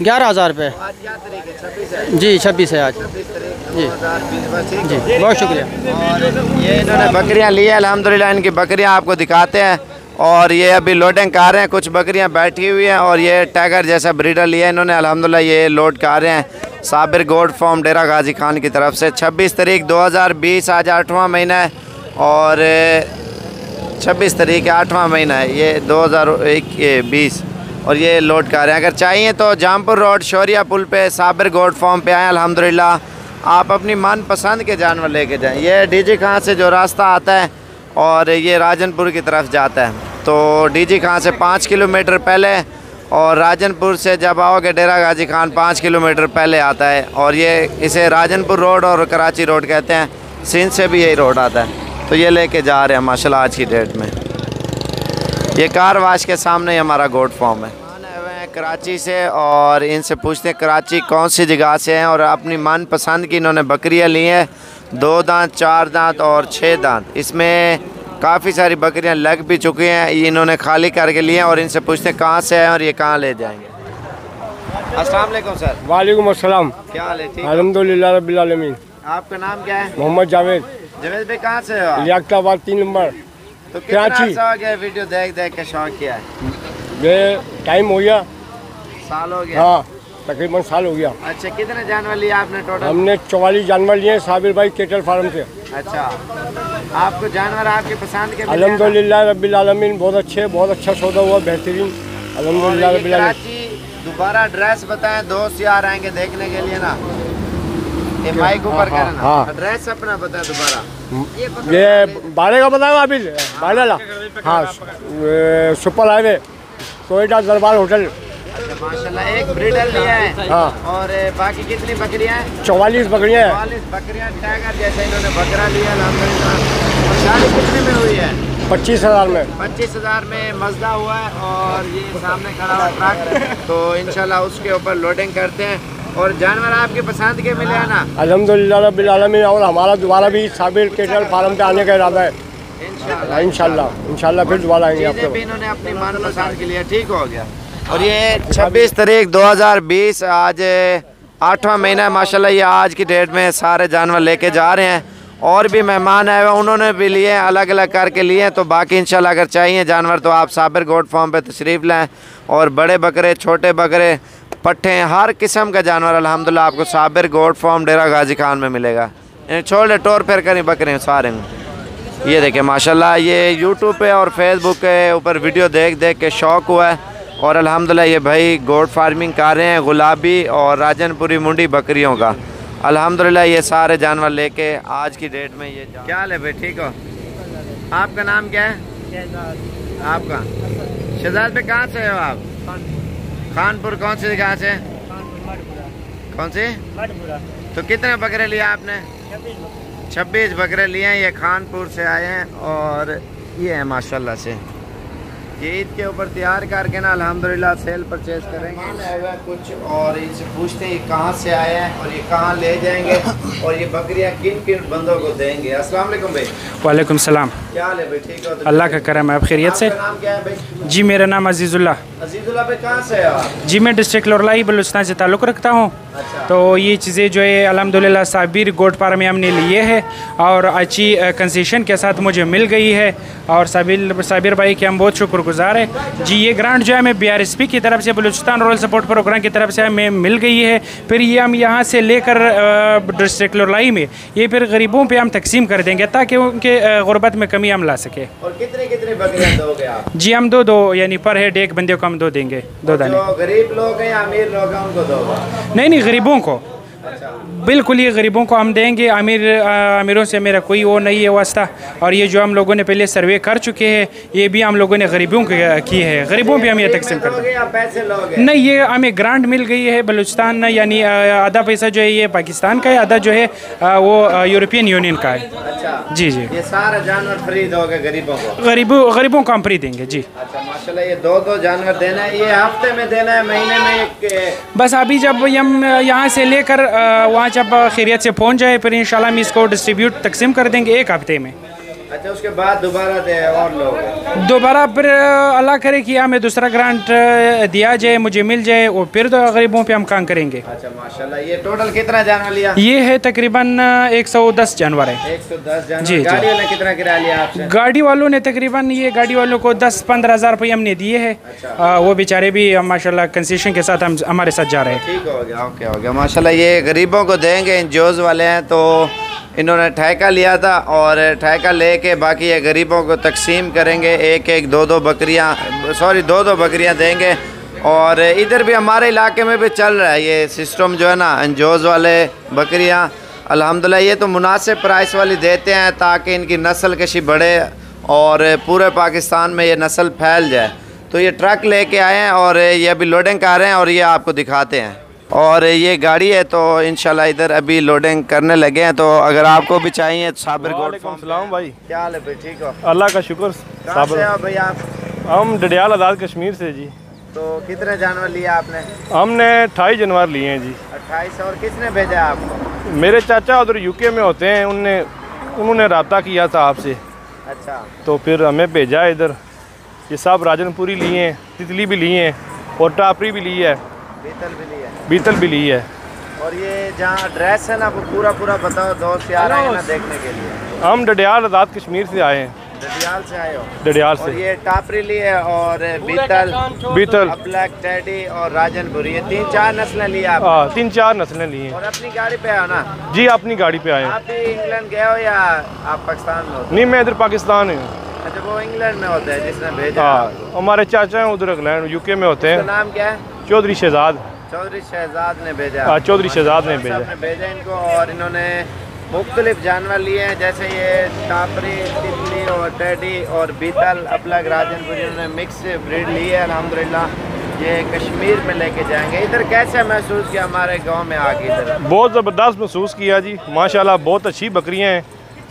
11,000 रुपये। आज क्या तारीख है? 26 है। जी 26 है आज। 26 तारीख जी 2020। जी बहुत शुक्रिया। और ये इन्होंने बकरियां ली है अल्हम्दुलिल्लाह। इनकी बकरियां आपको दिखाते हैं और ये अभी लोडिंग कर रहे हैं। कुछ बकरियां बैठी हुई हैं और ये टाइगर जैसा ब्रीडर लिया है इन्होंने अल्हम्दुलिल्लाह। ये लोड कर रहे हैं साबिर गोड फार्म डेरा गाजी खान की तरफ से। 26 तारीख 2020, आज 8वां महीना है और 26 तारीख 8वां महीना है ये 2020 और ये लोड कर रहे हैं। अगर चाहिए तो जामपुर रोड शौरिया पुल पे साबिर गोड फार्म पे आएँ अल्हम्दुलिल्लाह। आप अपनी मन पसंद के जानवर लेके जाएं। ये डीजी खां से जो रास्ता आता है और ये राजनपुर की तरफ जाता है, तो डीजी खां से 5 किलोमीटर पहले और राजनपुर से जब आओगे डेरा गाजी खान 5 किलोमीटर पहले आता है और ये इसे राजनपुर रोड और कराची रोड कहते हैं। सिंध से भी यही रोड आता है। तो ये लेके जा रहे हैं माशाल्लाह आज की डेट में। ये कार वाश के सामने ही हमारा गोट फार्म है। कराची से और इनसे पूछते हैं कराची कौन सी जगह से हैं और अपनी मन पसंद की इन्होंने बकरियां ली हैं। 2 दांत, 4 दांत और 6 दांत। इसमें काफ़ी सारी बकरियां लग भी चुकी हैं। ये इन्होंने खाली करके लिए हैं और इनसे पूछते हैं कहाँ से हैं और ये कहाँ ले जाएंगे। अस्सलाम वालेकुम सर। वालेकुम अस्सलाम। क्या हाल है? ठीक अल्हम्दुलिल्लाह रब्बिल आलमीन। आपका नाम क्या है? मोहम्मद जावेद। जावेद भाई कहाँ से हो? लियाकताबाद 3 नंबर। तो कितना अर्सा हो गया वीडियो देख देख के शौक किया है? ये टाइम हो गया, साल हो गया। हाँ तकरीबन साल हो गया। अच्छा कितने जानवर लिए आपने टोटल? हमने 44 जानवर लिए साबिर भाई केटल फार्म से। अच्छा आपको जानवर आपके पसंद के? अल्हम्दुलिल्लाह रब्बिल आलमीन बहुत अच्छे, बहुत अच्छा सौदा हुआ, बेहतरीन अल्हम्दुलिल्लाह रब्बिल आलमीन। दोबारा एड्रेस बताएं, दोस्त यार आएंगे देखने के लिए ना। ये माइक ऊपर करना। हाँ एड्रेस अपना बताएं दोबारा। ये बाड़े का बताऊँ अभी बाड़ेला। हाँ सुपर हाईवे कोयटा दरबार होटल। अच्छा माशाल्लाह। एक ब्रीडर लिया है। हाँ। और बाकी कितनी बकरियां हैं? 44 बकरियां हैं। 44 बकरियां टाइगर जैसे इन्होंने बकरा लिया अल्हम्दुलिल्लाह। और शादी कितने में हुई है? 25,000 में। 25,000 में मजदा हुआ है और ये सामने खड़ा हुआ ट्रक, तो इंशाल्लाह उसके ऊपर लोडिंग करते हैं। और जानवर आपकी पसंद के मिले हैं ना? अल्हम्दुलिल्लाह रब्बिल आलमीन। और हमारा दोबारा भी साबिर कैटल फार्म पे आने का इरादा है इंशाल्लाह फिर दोबारा आएंगे आपको। भी इन्होंने अपनी मनपसंद के लिए ठीक हो गया। और ये 26 तारीख 2020 आज 8वां महीना है माशाल्लाह। ये आज की डेट में सारे जानवर लेके जा रहे हैं और भी मेहमान आए हुए उन्होंने भी लिए अलग अलग करके लिए हैं। तो बाकी इंशाल्लाह अगर चाहिए जानवर तो आप साबिर गोट फार्म पे तशरीफ़ लाएँ। और बड़े बकरे, छोटे बकरे, पट्ठे, हर किस्म का जानवर अल्हम्दुलिल्लाह आपको साबिर गोट फार्म डेरा गाजी खान में मिलेगा। छोड़ टोर फेर करें बकरे सारे। ये देखें माशाल्लाह, ये यूट्यूब पे और फेसबुक के ऊपर वीडियो देख देख के शौक़ हुआ है और अल्हम्दुलिल्लाह ये भाई गोट फार्मिंग कर रहे हैं गुलाबी और राजनपुरी मुंडी बकरियों का। अल्हम्दुलिल्लाह ये सारे जानवर लेके आज की डेट में ये क्या हाल है भाई? ठीक हो? आपका नाम क्या है? आपका शहजाद पे कहाँ से हो आप? खानपुर। कौन सी जगह से? कौन सी? तो कितने बकरे लिए आपने? 26 बकरे लिए हैं। ये खानपुर से आए हैं और ये है माशाल्लाह से। ये ईद के ऊपर तैयार करके ना अल्हम्दुलिल्लाह सेल परचेज करेंगे कुछ और इनसे पूछते हैं ये कहाँ से आए हैं और ये कहाँ ले जाएंगे और ये बकरियाँ किन किन बंदों को देंगे। अस्सलाम वालेकुम भाई। वालेकुम सलाम। क्या हाल है भाई? ठीक हो? अल्लाह का करम है। आप खैरियत से? नाम क्या है भाई? जी मेरा नाम अजीज़ुल्लाह। अजीज़ुल्लाह भाई कहाँ से हो आप? जी मैं डिस्ट्रिक्ट लोरलाई बलूचिस्तान से ताल्लुक़ रखता हूँ। अच्छा। तो ये चीज़ें जो है अल्हम्दुलिल्लाह साबिर गोट फार्म में हमने लिए है और अच्छी कंसेशन के साथ मुझे मिल गई है और साबिर भाई के हम बहुत शुक्रगुजार हैं। जी ये ग्रांट जो है हमें BRSP की तरफ से बलूचिस्तान रूरल सपोर्ट प्रोग्राम की तरफ से हमें मिल गई है। फिर ये हम यहाँ से लेकर डिस्ट्रिक्ट लोरलाई में ये फिर गरीबों पे हम तकसीम कर देंगे ताकि उनके गुर्बत में कमी हम ला सके। और कितने बकरियाँ दोगे आप? जी हम दो यानी पर हेड एक बंदे को हम 2 देंगे, 2 दाने। जो गरीब लोग हैं या अमीर लोग हैं उनको दोगे? नहीं गरीबों को। बिल्कुल ये गरीबों को हम देंगे। अमीरों से मेरा कोई वो नहीं है वास्ता। और ये जो हम लोगों ने पहले सर्वे कर चुके हैं ये भी हम लोगों ने गरीबों की है। गरीबों पे हम ये तकसीम करते हैं। नहीं ये हमें ग्रांट मिल गई है बलूचिस्तान यानी आधा पैसा जो है ये पाकिस्तान का है, आधा जो है वो यूरोपियन यूनियन का है। अच्छा। जी ये सारा जानवर फ्री दोगे गरीबों को? गरीबों को हम फ्री देंगे जी। अच्छा माशाल्लाह। ये 2 जानवर देना है? ये हफ्ते में देना है, महीने में? बस अभी जब हम यहाँ से लेकर वहाँ जब खैरियत से पहुँच जाए फिर इंशाल्लाह हम इसको डिस्ट्रीब्यूट तकसीम कर देंगे 1 हफ्ते में। अच्छा उसके बाद दोबारा दे और लोग दोबारा फिर अल्लाह करे कि हमें दूसरा ग्रांट दिया जाए, मुझे मिल जाए और फिर तो गरीबों पे हम काम करेंगे। अच्छा माशाल्लाह। ये टोटल कितना जानवर लिया? ये है तकरीबन 110 जानवर है। 110 जानवर। जी गाड़ी वाले कितना किराया लिया आपसे? गाड़ी वालों ने तकरीबन ये गाड़ी वालों को 10-15 हज़ार रुपये हमने दिए हैं। अच्छा। वो बेचारे भी माशाल्लाह कंसेशन के साथ हम हमारे साथ जा रहे हैं। ठीक हो गया, ओके हो गया माशाल्लाह। ये गरीबों को देंगे, एनजीओज़ वाले हैं तो इन्होंने ठेका लिया था और ठेका लेके बाकी ये गरीबों को तकसीम करेंगे। 1-1, 2-2 बकरियाँ 2-2 बकरियाँ देंगे। और इधर भी हमारे इलाके में भी चल रहा है ये सिस्टम जो है ना, एनजीओज़ वाले बकरियाँ अल्हम्दुलिल्लाह ये तो मुनासिब प्राइस वाली देते हैं ताकि इनकी नस्ल कशी बढ़े और पूरे पाकिस्तान में ये नस्ल फैल जाए। तो ये ट्रक लेके आए हैं और ये अभी लोडिंग कर रहे हैं और ये आपको दिखाते हैं। और ये गाड़ी है तो इंशाल्लाह इधर अभी लोडिंग करने लगे हैं। तो अगर आपको भी चाहिए साबिर गोट फार्म। सलाम भाई। क्या हाल है भाई? ठीक हो? अल्लाह का शुक्र। कहाँ से हो भाई आप? हम डडियाल आज़ाद कश्मीर से जी। तो कितने जानवर लिए आपने? हमने 28 जानवर लिए हैं जी। 28। और किसने भेजा आपको? मेरे चाचा उधर यूके में होते हैं, उन्होंने रब्ता किया था आपसे। अच्छा। तो फिर हमें भेजा इधर। ये सब राजनपुरी लिए हैं, तितली भी लिए हैं और टापरी भी ली है, बीतल भी ली है। और ये जहाँ एड्रेस है ना वो पूरा बताओ, दोस्त यार आए ना देखने के लिए। हम डडियाल आज़ाद कश्मीर से आए हैं। डडियाल से आए हो? डडियाल से। और ये टापरी ली है और बीतल, ब्लैक टेडी और राजनपुरी, ये 3-4 नस्लें ली आप? हाँ 3-4 नस्लें ली हैं। और अपनी गाड़ी पे आओ ना? जी अपनी गाड़ी पे आए। आप भी इंग्लैंड गए हो या आप पाकिस्तान में हो? नहीं मैं इधर पाकिस्तान हूँ। अच्छा वो इंग्लैंड में होता है जिसने भेजा? हाँ हमारे चाचा हैं उधर इंग्लैंड यूके में होते हैं। नाम क्या है? चौधरी शहजाद। चौधरी शहजाद ने भेजा? हाँ चौधरी शहजाद ने भेजा इनको। और इन्होंने मुख्तलिफ जानवर लिए हैं जैसे ये टापरी, तितली और टेडी और बीतल, अबलग, राजनपुरी, उन्होंने मिक्स ब्रीड ली है अल्हम्दुलिल्लाह। ये कश्मीर में लेके जाएंगे। इधर कैसे महसूस किया हमारे गांव में आके? इधर बहुत ज़बरदस्त महसूस किया जी माशाल्लाह। बहुत अच्छी बकरियां हैं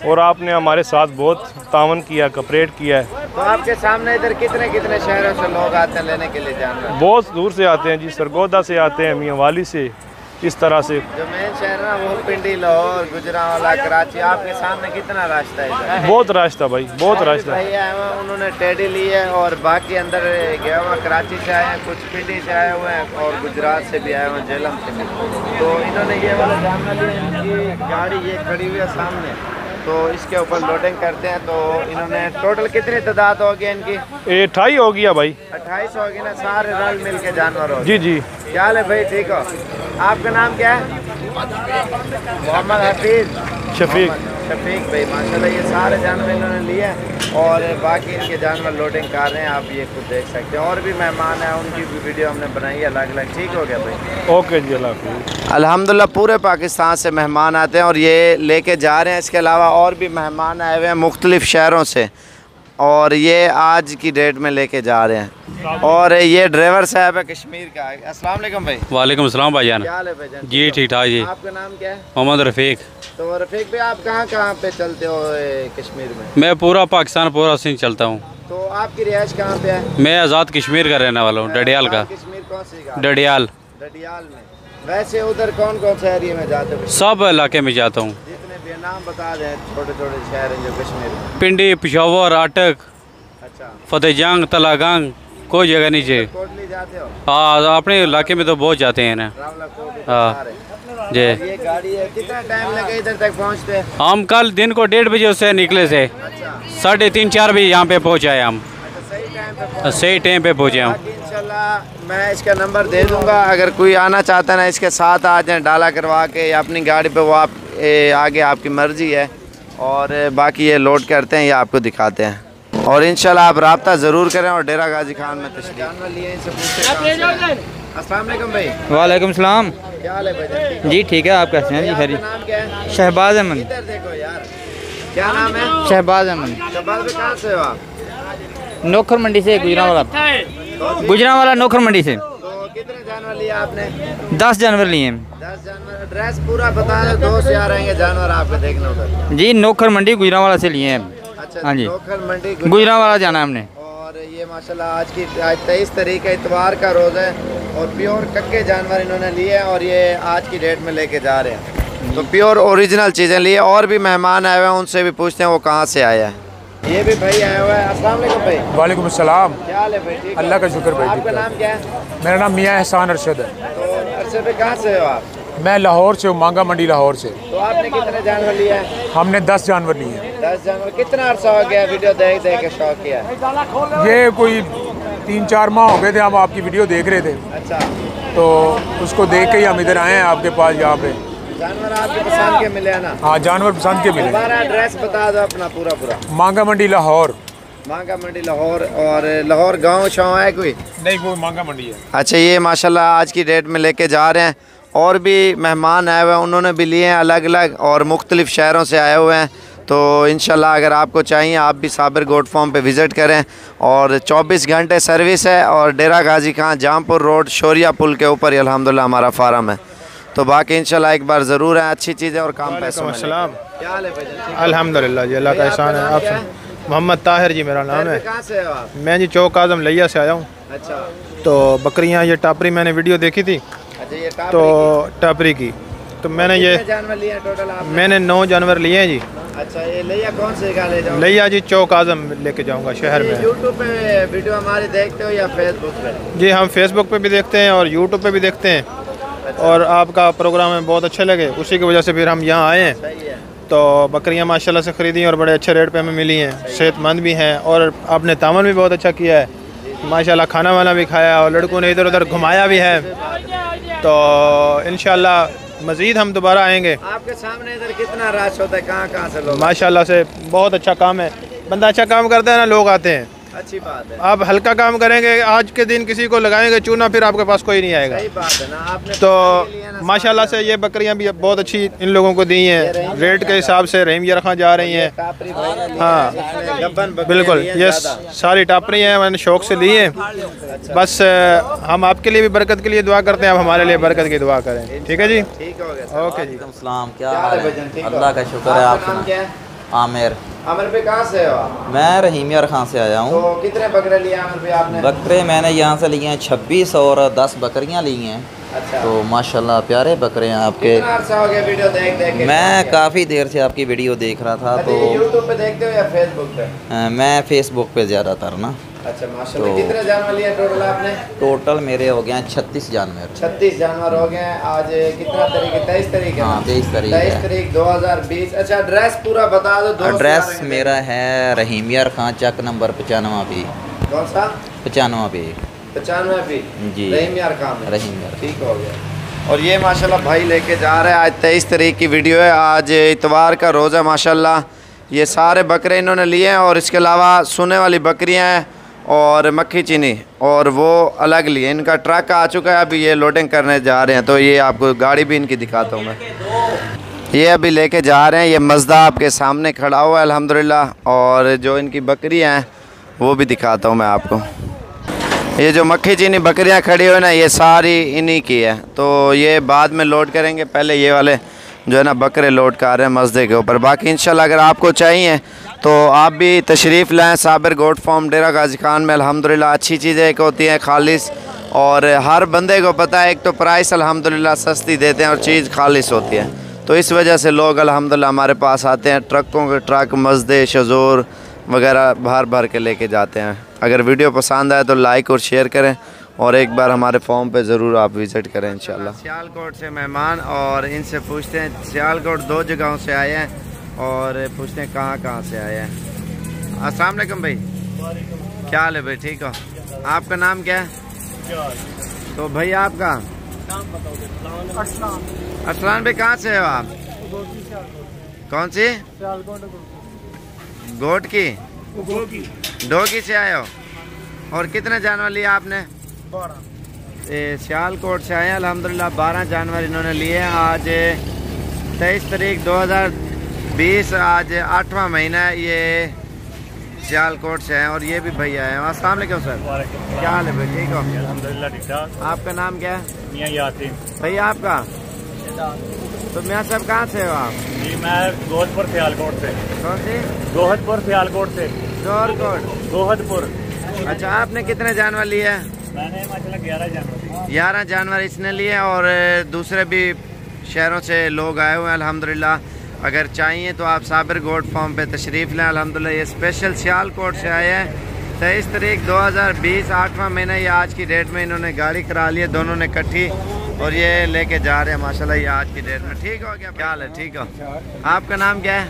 और आपने हमारे साथ बहुत तावन किया, कपरेट किया है। तो आपके सामने इधर कितने कितने शहरों से लोग आते हैं लेने के लिए जानवर? बहुत दूर से आते हैं जी, सरगोदा से आते हैं, मियाँ वाली से, इस तरह से। जो मेन शहर ना वो पिंडी, लाहौर, गुजरांवाला, कराची, आपके सामने कितना रास्ता है? बहुत रास्ता भाई, बहुत रास्ता। भैया उन्होंने टेडी ली है और बाकी अंदर गया हुआ कराची से आए हैं, कुछ पिंडी से आए हुए हैं और गुजरात से भी आए हुए हैं, झेलम से भी। तो इन्होंने ये वाला जानवर लिया, इनकी गाड़ी ये खड़ी हुई है सामने, तो इसके ऊपर लोडिंग करते हैं। तो इन्होंने टोटल कितनी तादाद होगी इनकी? 28 हो गया भाई। 28 होगी ना, सारे रल मिल के जानवर हो। जी जी। क्या हाल है भाई, ठीक हो? आपका नाम क्या है? मोहम्मद हफीज शफीक भाई। माशाल्लाह ये सारे जानवर इन्होंने लिए और बाकी इनके जानवर लोडिंग कर रहे हैं, आप ये खुद देख सकते हैं। और भी मेहमान हैं, उनकी भी वीडियो हमने बनाई है अलग अलग। ठीक हो गया भाई, ओके जी, अल्लाह। अल्हम्दुलिल्लाह पूरे पाकिस्तान से मेहमान आते हैं और ये लेके जा रहे हैं। इसके अलावा और भी मेहमान आए हुए हैं मुख्तलिफ़ शहरों से और ये आज की डेट में लेके जा रहे हैं। और ये ड्राइवर साहब है कश्मीर का। अस्सलाम वालेकुम भाई। वालेकुम अस्सलाम भाईजान। क्या हाल है भाईजान? जी ठीक ठाक जी। आपका नाम क्या है? मोहम्मद रफ़ीक। तो रफ़ीक भाई आप कहाँ पे चलते हो कश्मीर में? मैं पूरा पाकिस्तान, पूरा सिंध चलता हूँ। तो आपकी रिहाइश कहाँ पे है? मैं आज़ाद कश्मीर का रहने वाला हूँ, डडियाल का। कश्मीर कौन सी का? डडियाल। डडियाल में। वैसे उधर कौन कौन से एरिया में जाते हो? सब इलाके में जाता हूँ। जितने भी नाम बता दें, छोटे छोटे शहर हैं जो कश्मीर में। पिंडी, पेशावर, अटक, फतेह जंग, तलागंग, कोई जगह नहीं चाहिए। कोटली जाते हो? हाँ, अपने इलाके में तो बहुत जाते हैं ना। हाँ जी। ये गाड़ी है, कितना टाइम लगे इधर तक पहुँचते? हम कल दिन को 1:30 बजे से निकले थे, 3:30-4 बजे यहाँ पे पहुँचे हम। सही टाइम पे पहुँचे हम। इंशाल्लाह मैं इसका नंबर दे दूँगा, अगर कोई आना चाहता है ना इसके साथ आ जाए, डाला करवा के या अपनी गाड़ी पे, वो आप आगे आपकी मर्ज़ी है। और बाकी ये लोड करते हैं या आपको दिखाते हैं। और इंशाल्लाह आप रब्ता ज़रूर करें और डेरा गाजी खान में तशरीफ़ लिए इनसे पूछते। अस्सलाम वालेकुम भाई। वालेकुम सलाम। क्या हाल है भाई? जी ठीक है, आप कैसे हैं जी? खैर। नाम क्या है? शहबाज अहमद। इधर देखो यार, क्या नाम है? शहबाज अहमद। शहबाज भाई कहाँ से हो आप? नोखर मंडी से, गुजरांवाला नोखर मंडी से। तो कितने जानवर लिए आपने? 10 जानवर लिए हैं। 10 जानवर। एड्रेस पूरा बता दो, दोस्त यार आएंगे जानवर आपको देखने उधर। जी नोखर मंडी गुजरांवाला से लिए हैं। अच्छा, हाँ जी, नोखर मंडी गुजरांवाला जाना है हमने। और ये माशाल्लाह आज 23 तारीख है, इतवार का रोज़ है और प्योर कक्के जानवर इन्होंने लिए हैं और ये आज की डेट में लेके जा रहे हैं। तो प्योर ओरिजिनल चीज़ें लिए। और भी मेहमान आए हुए हैं, उनसे भी पूछते हैं वो कहाँ से आया है। ये भी भाई आया हुआ है। अस्सलाम वालेकुम भाई। वालेकुम अस्सलाम। क्या हाल है भाई? ठीक, अल्लाह का शुक्र भाई। आपका नाम क्या है? मेरा नाम मियाँ एहसान अरशद है। तो अरशद भाई कहाँ से हो आप? मैं लाहौर से हूँ, मांगा मंडी लाहौर से। तो आपने कितने जानवर लिए हैं? हमने 10 जानवर लिए हैं। 10 जानवर। कितना अर्सा हो गया वीडियो देख देख के शौक किया? ये कोई 3-4 माह हो गए थे, हम आपकी वीडियो देख रहे थे। अच्छा। तो उसको देख के ही हम इधर आए हैं आपके पास यहाँ पे। जानवर आपके पसंद के मिले हैं ना? हाँ, जानवर पसंद के मिले। हमारा एड्रेस बता दो अपना पूरा। मांगा मंडी लाहौर। मांगा मंडी लाहौर। और लाहौर गांव शाव है कोई? नहीं, वो मांगा मंडी है। अच्छा, ये माशाल्लाह आज की डेट में लेके जा रहे हैं। और भी मेहमान आए हुए हैं, उन्होंने भी लिए हैं अलग अलग और मुख्तलिफ़ शहरों से आए हुए हैं। तो इंशाल्लाह अगर आपको चाहिए आप भी साबिर गोट फार्म पे विज़िट करें और 24 घंटे सर्विस है। और डेरा गाजी खान जामपुर रोड शोरिया पुल के ऊपर ही अल्हम्दुलिल्लाह हमारा फार्म है। तो बाकी इंशाल्लाह एक बार ज़रूर है, अच्छी चीज़ें और काम पैसे में। क्या हाल है भाई? अल्हम्दुलिल्लाह जी, अल्लाह का एहसान है। आप? मोहम्मद ताहिर जी मेरा नाम है। कहाँ से हो आप? मैं जी चौक आज़म लिया से आया हूँ। अच्छा। तो बकरियाँ ये टापरी मैंने वीडियो देखी थी। अच्छा, ये तो टापरी की तो मैंने ये जानवर लिए टोटल आपने? मैंने 9 जानवर लिए हैं जी। अच्छा, ये लिया कौन से का ले जाओ? लिया जी चौक आज़म लेके जाऊँगा शहर में। यूट्यूब पे वीडियो हमारी देखते हो या फेसबुक पे? जी हम फेसबुक पे भी देखते हैं और यूट्यूब पे भी देखते हैं। और आपका प्रोग्राम हमें बहुत अच्छे लगे, उसी की वजह से फिर हम यहाँ आए हैं। तो बकरियाँ माशाल्लाह से ख़रीदी और बड़े अच्छे रेट पे हमें मिली हैं, सेहतमंद भी हैं और आपने तामन भी बहुत अच्छा किया है माशाल्लाह। खाना वाना भी खाया और लड़कों ने इधर उधर घुमाया भी है। तो इंशाल्लाह मज़ीद हम दोबारा आएंगे। आपके सामने इधर कितना रश होता है, कहाँ से लोग? माशाल्लाह से बहुत अच्छा काम है। बंदा अच्छा काम करता है ना, लोग आते हैं। अच्छी बात है। आप हल्का काम करेंगे, आज के दिन किसी को लगाएंगे चूना, फिर आपके पास कोई नहीं आएगा। सही बात है ना। आपने तो माशाल्लाह से ये बकरियां भी बहुत अच्छी इन लोगों को दी हैं, रेट के हिसाब से रहीम यरखा जा रही हैं। हाँ बिल्कुल, ये सारी टापरी हैं, मैंने शौक से ली हैं। बस हम आपके लिए भी बरकत के लिए दुआ करते हैं, आप हमारे लिए बरकत की दुआ करें। ठीक है जी, ठीक हो गया। ओके जी। क्या हाल है? अल्लाह का शुक्र है। आप आमिर। आमिर भाई कहाँ से हो आप? मैं रहीमिया खान से आया हूँ। तो कितने बकरे लिए आमिर भाई आपने? बकरे मैंने यहाँ से लिए हैं 26 और 10 बकरियाँ ली हैं। अच्छा। तो माशाल्लाह प्यारे बकरे हैं आपके। कितना अर्सा हो गया वीडियो देख के? मैं काफ़ी देर से आपकी वीडियो देख रहा था। तो यूट्यूब पे देखते हो या फेसबुक पे? मैं फेसबुक पे ज़्यादातर ना। अच्छा माशाल्लाह। कितने जानवर लिए टोटल आपने? टोटल मेरे हो गए हैं 36 जानवर। 36 जानवर हो गए। आज कितना तारीख है? 23 तारीख है। हाँ 23 तारीख। 23 तारीख 2020। अच्छा एड्रेस पूरा बता दो। एड्रेस मेरा है रहीमिया खान, चक नंबर 95 पे। कौन सा? 95 पे। 95 पे जी, रहीमिया खान। रहीमिया। ठीक हो गया। और ये माशाल्लाह भाई लेके जा रहे हैं। आज 23 तारीख की वीडियो है। आज इतवार का रोज़ा माशाल्लाह। ये सारे बकरे इन्होंने लिए हैं और इसके अलावा सोने वाली बकरियां हैं और मक्खी चीनी और वो अलग लिए। इनका ट्रक आ चुका है, अभी ये लोडिंग करने जा रहे हैं। तो ये आपको गाड़ी भी इनकी दिखाता हूँ मैं। ये अभी लेके जा रहे हैं। ये मज़दा आपके सामने खड़ा हुआ है अल्हम्दुलिल्लाह। और जो इनकी बकरियाँ हैं वो भी दिखाता हूँ मैं आपको। ये जो मक्खी चीनी बकरियां खड़ी हुई ना, ये सारी इन्हीं की है। तो ये बाद में लोड करेंगे। पहले ये वाले जो है ना बकरे लोड कर रहे हैं मस्दे के ऊपर। बाकी इंशाल्लाह अगर आपको चाहिए तो आप भी तशरीफ़ लाएँ। साबिर गोट फार्म डेरा गाजी खान में अल्हम्दुलिल्लाह अच्छी चीज़ें एक होती हैं खालिस, और हर बंदे को पता है एक तो प्राइस अल्हम्दुलिल्लाह सस्ती देते हैं और चीज़ खालिस होती है। तो इस वजह से लोग अल्हम्दुलिल्लाह हमारे पास आते हैं। ट्रकों के ट्रक मस्दे शजूर वगैरह भर भर के लेके जाते हैं। अगर वीडियो पसंद आए तो लाइक और शेयर करें और एक बार हमारे फॉर्म पे ज़रूर आप विज़िट करें इंशाल्लाह। सियालकोट से मेहमान और इनसे पूछते हैं। सियालकोट 2 जगहों से आए हैं और पूछते हैं कहाँ से आए हैं। अस्सलाम वालेकुम भाई, क्या हाल है भाई? ठीक हो? आपका नाम क्या है? तो भाई आपका अरसलान भाई कहाँ से हो आप? कौन सी? गोट की डोगी से आए हो। और कितने जानवर लिए आपने? 12। सियालकोट से आए हैं अल्हम्दुलिल्लाह। 12 जानवर इन्होंने लिए हैं। आज 23 तारीख 2020, आज 8वां महीना है। ये सियालकोट से हैं और ये भी भैया हैं। अस्सलाम वालेकुम सर, क्या हाल है भाई? ठीक हो? अल्हम्दुलिल्लाह ठीक ठाक। आपका नाम क्या है? मियां यासीन। भैया आपका? तो मियाँ साहब कहाँ से हो आप? जी मैं गोहदपुर सियालकोट से। कौन सी? गोहदपुर सियालकोट से। गोहदपुर। अच्छा आपने कितने जानवर लिए हैं? मैंने माशाल्लाह 11 जानवर। 11 जानवर इसने लिए और दूसरे भी शहरों से लोग आए हुए हैं अल्हम्दुलिल्लाह। अगर चाहिए तो आप साबिर गोट फार्म पे तशरीफ़ लें अल्हम्दुलिल्लाह। ये स्पेशल सियालकोट से आए हैं। 23 तारीख 2020 8वां महीना। ये आज की डेट में इन्होंने गाड़ी करा ली है दोनों ने इकट्ठी और ये लेके जा रहे हैं माशाल्लाह। ये आज की डेट में ठीक हो गया। क्या हाल है? ठीक हो? आपका नाम क्या है?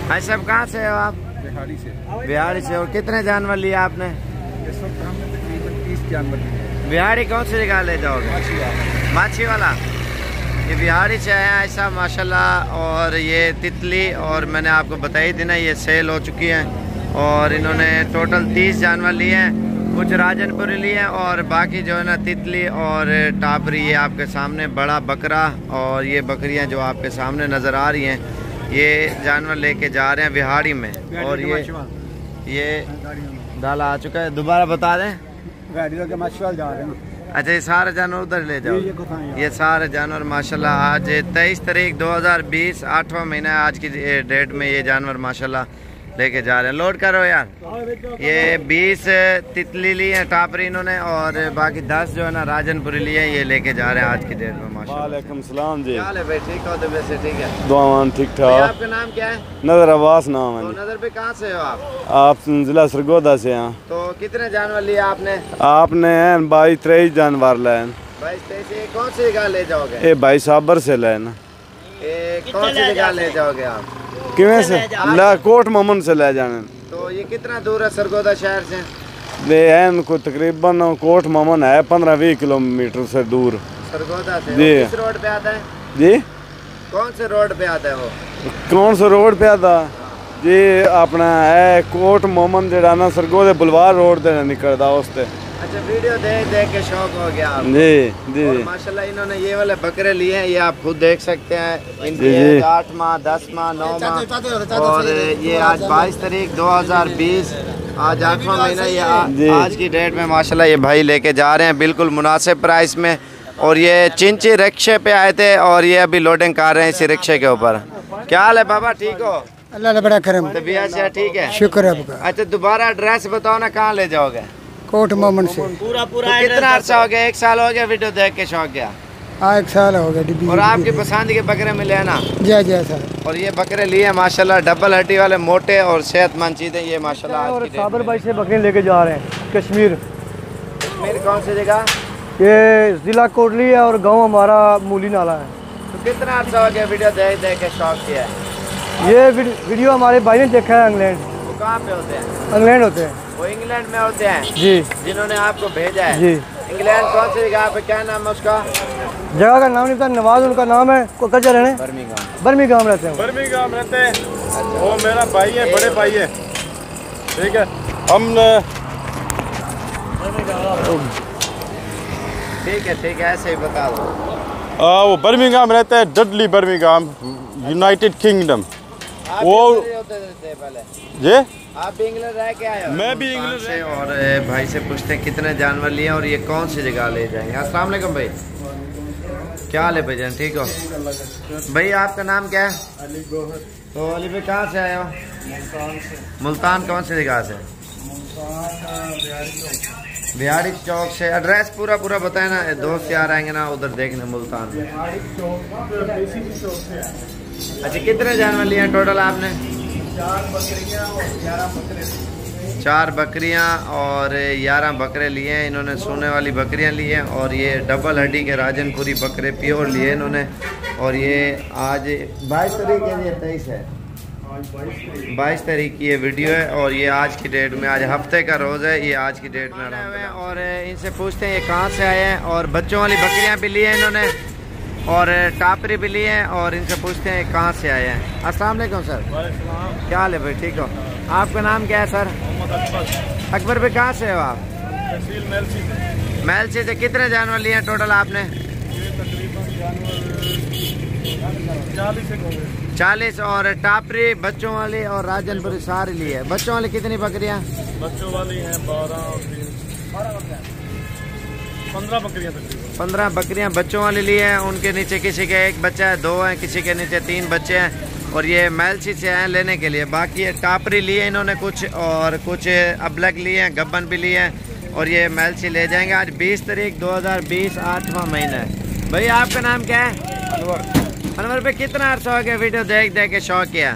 भाई साहब कहाँ से हो आप? बिहारी से। बिहारी से। और कितने जानवर लिए आपने? इस वक्त हमने तकरीबन 30 जानवर लिए। बिहारी कौन सी जगह ले जाओगे? माछी वाला। ये बिहारी से आए हैं ऐसा माशाल्लाह। और ये तितली और मैंने आपको बताई थी ना ये सेल हो चुकी है। और इन्होंने टोटल 30 जानवर लिए हैं। कुछ राजनपुरी लिए हैं और बाकी जो है ना तितली और टापरी। ये आपके सामने बड़ा बकरा और ये बकरियां जो आपके सामने नज़र आ रही हैं ये जानवर लेके जा रहे हैं बिहाड़ी में। और ये डाला आ चुका है। दोबारा बता दें। माछीवाल जा रहे हैं। अच्छा ये सारे जानवर उधर ले जाओ। ये सारे जानवर माशाल्लाह आज 23 तारीख 2020 8वां महीना है। आज की डेट में ये जानवर माशाल्लाह लेके जा रहे हैं। लोड करो यार। ये 20 तितली ली है टापरी इन्होंने और बाकी 10 जो है ना राजनपुरी लिए ये लेके जा रहे हैं आज की डेट में माशाल्लाह। वालेकुम सलाम जी। क्या हाल है भाई? ठीक हो? तो वैसे ठीक है। दुआमान ठीक ठाक। आपका नाम क्या है? नजर अब्बास नाम है। नजर पे कहाँ से हो आप? आप जिला सरगोदा से हैं। तो कितने जानवर लिए आपने? आपने 22-23 जानवर लाए। 22-23 कौन सी जगह ले जाओगे? ये भाई साबर से लाए ना। कौन सी जगह ले जाओगे आप? किवें से? ला कोट मोमन से ले जाने। तो ये कितना दूर है सरगोदा शहर से? ये है को तकरीबन कोट मोमन है 15-20 किलोमीटर से दूर सरगोदा से। जी। किस रोड पे आता है? जी कौन से रोड पे आता है वो? कौन से रोड पे आता जी? अपना है कोट मोमन जड़ा ना सरगोदे बुलवार रोड से निकलता उससे। अच्छा वीडियो देख के शौक हो गया आपको? जी जी। और माशाल्लाह इन्होंने ये वाले बकरे लिए हैं। ये आप खुद देख सकते हैं। इनकी 8 माह 10 माह 9 माह और ये आज 22 तारीख 2020 आज 8वां महीना। ये आज की डेट में माशाल्लाह ये भाई लेके जा रहे हैं बिल्कुल मुनासिब प्राइस में। और ये चिंची रिक्शे पे आए थे और ये अभी लोडिंग कर रहे हैं इसी रिक्शे के ऊपर। क्या हाल है बाबा, ठीक हो? अल्लाह ने बड़ा करम। तबीयत से ठीक है? शुक्र है आपका। अच्छा दोबारा एड्रेस बताओ ना, कहाँ ले जाओगे? कोट मोमन से। पूरा कितना अर्सा हो गया? 1 साल हो गया वीडियो देख के शौक गया? 1 साल हो गया। और आपकी पसंद के बकरे मिले हैं ना? जी सर। और ये बकरे लिए माशाल्लाह, डबल हड्डी वाले, मोटे और सेहतमंद चीज़ें ये माशाल्लाह। और साबर भाई से बकरे लेके जा रहे हैं कश्मीर। कश्मीर कौन सी जगह? ये जिला कोटली है और गांव हमारा मूली नाला है। तो कितना अर्सा हो गया वीडियो देख देख के शौक किया है? ये वीडियो हमारे भाई ने देखा है इंग्लैंड। वो कहाँ पे होते हैं? इंग्लैंड होते हैं। वो इंग्लैंड में होते हैं जी, जिन्होंने आपको भेजा है? जी। इंग्लैंड कौन सी जगह पे, क्या नाम है उसका? जगह का नाम नहीं पता, नवाज उनका नाम है। कच्चा रहने बर्मिंघम रहते हैं। बर्मिंघम रहते हैं। वो मेरा भाई है, बड़े भाई है, ठीक है। हम ठीक है ऐसे ही बता दो। वो बर्मिंघम रहता है, डडली बर्मिंघम, यूनाइटेड किंगडम। वो पहले जी आप भी इंग्लैंड रह के आए हो? मैं भी इंग्लैंड से। और भाई से पूछते हैं कितने जानवर लिए और ये कौन सी जगह ले जाएंगे। अस्सलाम वालेकुम भाई, क्या हाल है भाईजान, ठीक हो? भाई आपका नाम क्या है? अली गोहर। तो अली भाई कहाँ से आए हो? मुल्तान कौन सी जगह से? बिहारी चौक से। एड्रेस पूरा बताए ना, दोस्त यार आएंगे ना उधर देखने मुल्तान में। अच्छा कितने जानवर लिए हैं टोटल आपने? 4 बकरियां और 11 बकरे लिए हैं इन्होंने। सोने वाली बकरियां ली हैं और ये डबल हड्डी के राजनपुरी बकरे प्योर लिए इन्होंने। और ये आज 22 तारीख है, ये 23 है, 22 तारीख की ये वीडियो है। और ये आज की डेट में, आज हफ्ते का रोज़ है, ये आज की डेट में आए हुए हैं। और इनसे पूछते हैं ये कहाँ से आए हैं। और बच्चों वाली बकरियाँ भी ली हैं इन्होंने और टापरी भी ली हैं। और इनसे पूछते हैं कहाँ से आए हैं। अस्सलाम वालेकुम सर, क्या हाल है भाई, ठीक हो? आपका नाम क्या है सर? अकबर भाई कहाँ से हो आप? महलसी से। कितने जानवर लिए हैं टोटल आपने? 40। और टापरी, बच्चों वाली और राजनपुरी सारी ली है। बच्चों वाली कितनी बकरियां? बच्चों वाली हैं 15 बकरियां तकरीबन। 15 बकरियां बच्चों वाली ली है। उनके नीचे किसी के 1 बच्चा है, 2 है, किसी के नीचे 3 बच्चे हैं। और ये महलसी से आए लेने के लिए। बाकी ये टापरी लिए इन्होंने कुछ, और कुछ अबलग लिए हैं, गब्बन भी लिए हैं। और ये महलसी ले जाएंगे। आज 20 तारीख 2020, 8वां महीना है। भाई आपका नाम क्या है? अनवर भाई कितना अर्सा हो गया वीडियो देख के शौक किया?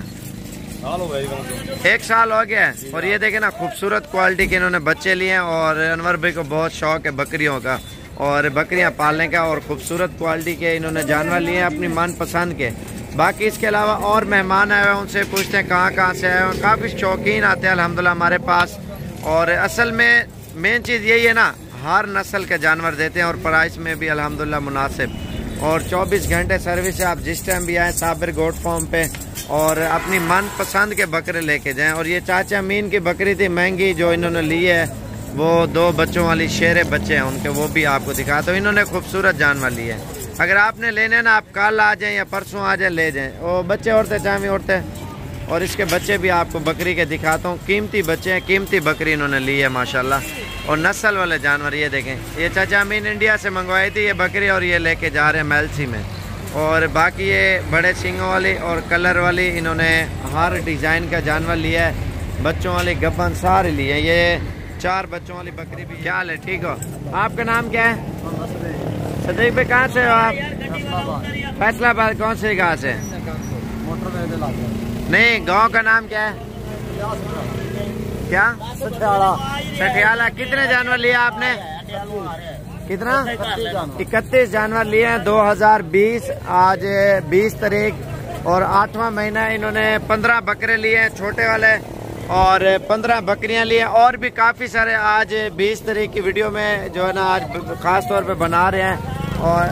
1 साल हो गया। और ये देखे ना खूबसूरत क्वालिटी के इन्होंने बच्चे लिए हैं। और अनवर भाई को बहुत शौक है बकरियों का और बकरियां पालने का। और खूबसूरत क्वालिटी के इन्होंने जानवर लिए हैं अपनी मनपसंद के। बाकी इसके अलावा और मेहमान आए हुए हैं, उनसे पूछते हैं कहाँ से आए हैं। काफ़ी शौकीन आते हैं अल्हम्दुलिल्लाह हमारे पास। और असल में मेन चीज़ यही है ना, हर नस्ल के जानवर देते हैं और प्राइस में भी अल्हम्दुलिल्लाह मुनासिब। और 24 घंटे सर्विस है, आप जिस टाइम भी आएँ साबिर गोट फार्म पे और अपनी मन पसंद के बकरे लेके जाएं। और ये चाचा अमीन की बकरी थी महंगी जो इन्होंने ली है, वो 2 बच्चों वाली शेरे बच्चे हैं उनके, वो भी आपको दिखाता हूँ। इन्होंने खूबसूरत जानवर लिए है। अगर आपने लेने ना, आप कल आ जाएं या परसों आ जाएं ले जाएं। वो बच्चे औरतें चामी औरतें। और इसके बच्चे भी आपको बकरी के दिखाता हूँ। कीमती बच्चे हैं, कीमती बकरी इन्होंने ली है माशाल्लाह। और नस्ल वाले जानवर ये देखें, ये चाचा अमीन इंडिया से मंगवाई थी ये बकरी और ये लेके जा रहे हैं महलसी में। और बाकी ये बड़े सींगों वाली और कलर वाली इन्होंने हर डिज़ाइन का जानवर लिया है। बच्चों वाली गब्बन सारे लिए। ये 4 बच्चों वाली बकरी भी। क्या हाल है, ठीक हो? आपका नाम क्या है? सदीक भाई कहाँ से हो आप? फैसलाबाद। कौन सी जगह से? नहीं, गांव का नाम क्या है? क्या? सठियाला। कितने जानवर लिए आपने? कितना? 31 जानवर लिए हैं 2020, आज 20 तारीख और 8वां महीना। इन्होंने 15 बकरे लिए हैं छोटे वाले और 15 बकरियां लिए। और भी काफ़ी सारे आज 20 तारीख की वीडियो में जो है ना आज ख़ास तौर पे बना रहे हैं। और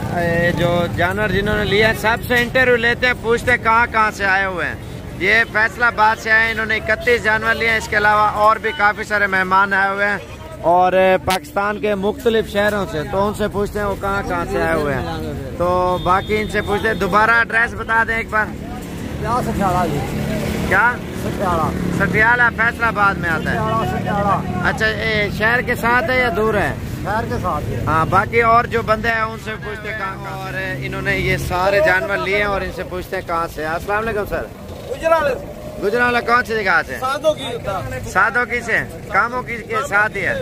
जो जानवर जिन्होंने लिए हैं सबसे इंटरव्यू लेते हैं, पूछते हैं कहाँ से आए हुए हैं। ये फैसलाबाद से आए हैं, इन्होंने 31 जानवर लिए हैं। इसके अलावा और भी काफ़ी सारे मेहमान आए हुए हैं और पाकिस्तान के मुख्तलिफ शहरों से। तो उनसे पूछते हैं वो कहाँ से आए हुए हैं। तो बाकी इनसे पूछते हैं। दोबारा एड्रेस बता दें एक बार। क्या? सठियाला फैसलाबाद में आता है। अच्छा, ये शहर के साथ है या दूर है? खैर के साथ है। हाँ, बाकी और जो बंदे हैं उनसे पूछते हैं कहाँ और इन्होंने ये सारे जानवर लिए हैं और इनसे पूछते हैं कहाँ से। अस्सलाम वालेकुम सर। गुजरावाला कौन सी जगह से? सादों की से, कामों की के साथ ही है।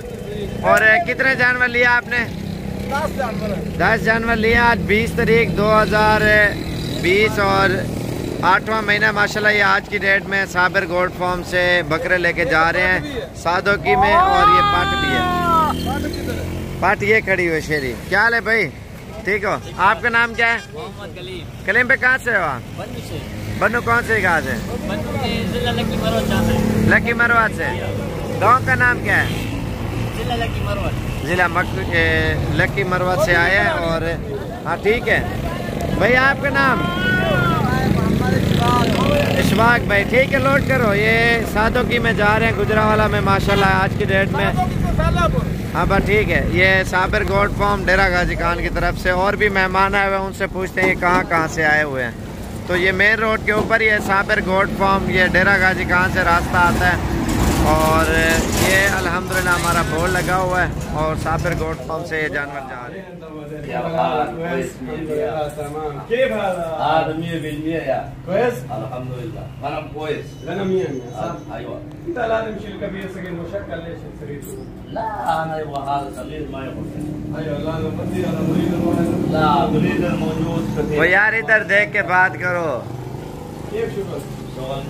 और कितने जानवर लिया आपने? 10 जानवर लिया। आज 20 तारीख 2020 और 8वां महीना माशाल्लाह। ये आज की डेट में साबिर गोल्ड फार्म से बकरे लेके जा रहे हैं सादोकी में। और ये पाट भी है, पाट ये खड़ी हुई शेरी। क्या हाल है भाई, ठीक हो? आपका नाम क्या है? मोहम्मद कलीम। कलीम पे कहाँ से हो आप? बन्नू कौन से जगह से? लकी मरवात से। गाँव का नाम क्या है? जिला लकी मरवात से आए हैं। और हाँ ठीक है भाई, आपका नाम? इशफाक भाई, ठीक है लोड करो। ये सादोकी में जा रहे हैं गुजरावाला में माशाल्लाह आज की डेट में। हाँ बस ठीक है। ये साबिर गोल्ड फार्म डेरा गाजी खान की तरफ से और भी मेहमान आए हुए हैं, उनसे पूछते हैं ये कहाँ से आए हुए हैं। तो ये मेन रोड के ऊपर ही है साबिर गोल्ड फार्म। ये डेरा गाजी खान से रास्ता आता है और ये अल्हम्दुलिल्लाह हमारा बोर्ड लगा हुआ है और साबिर गोल्ड फार्म से ये जानवर जा रहे हैं। वो यार इधर देख के बात करो।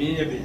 100%.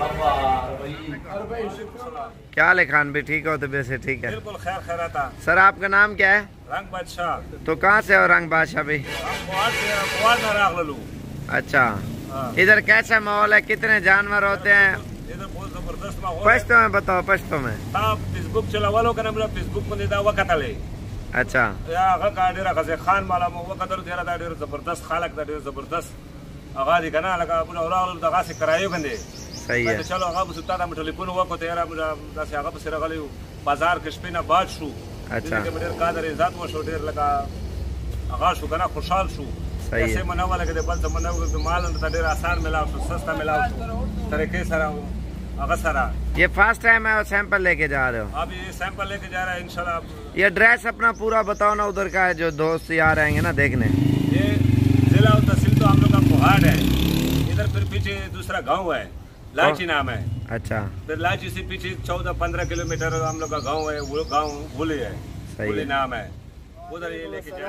हवा 40 शुक्र। क्या हाल है खान भी, ठीक हो? तो वैसे ठीक है, बिल्कुल खैर खैराता। सर आपका नाम क्या है? रंग बादशाह। तो कहाँ से हो रंग बादशाह भाई? अच्छा, इधर कैसा माहौल है, कितने जानवर होते हैं? इधर बहुत जबरदस्त माहौल है। पश्तो में बताओ, पश्तो में। फेसबुक चलावालो का नाम फेसबुक में देता वक्त ले। अच्छा या आगा का डेरा खसे खान माला में वक्त डेरा दा डेरा जबरदस्त खालक दा डेरा जबरदस्त आगा दी कना लगा अपना और दगा से करायो कंदे। सही है। चलो आगा सुता दा टेलीफोन हुआ को तेरा दा से आगा बसरा गले बाजार कशपिना बाद शू। अच्छा के मेरे कादर इजात वो शो डेर लगा आगा शू कना खुशहाल शू। ऐसे मनावा लगे बल तो मनावा के माल दा डेरा आसान मिला सस्ता मिला तरीके सारा आगा सारा। ये फर्स्ट टाइम है और सैंपल लेके जा रहे हो? अब ये सैंपल लेके जा रहा है इंशाल्लाह। ये ड्रेस अपना पूरा बताओ ना, उधर का है जो दोस्त यार आएंगे ना देखने। ये जिला और तहसील तो हम लोग का पहाड़ है, इधर फिर पीछे दूसरा गांव है, लाची नाम है। अच्छा, फिर लाची से पीछे 14-15 किलोमीटर हम लोग का गांव है, वो गांव भूले है, भूले नाम है, उधर ये लेके जा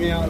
100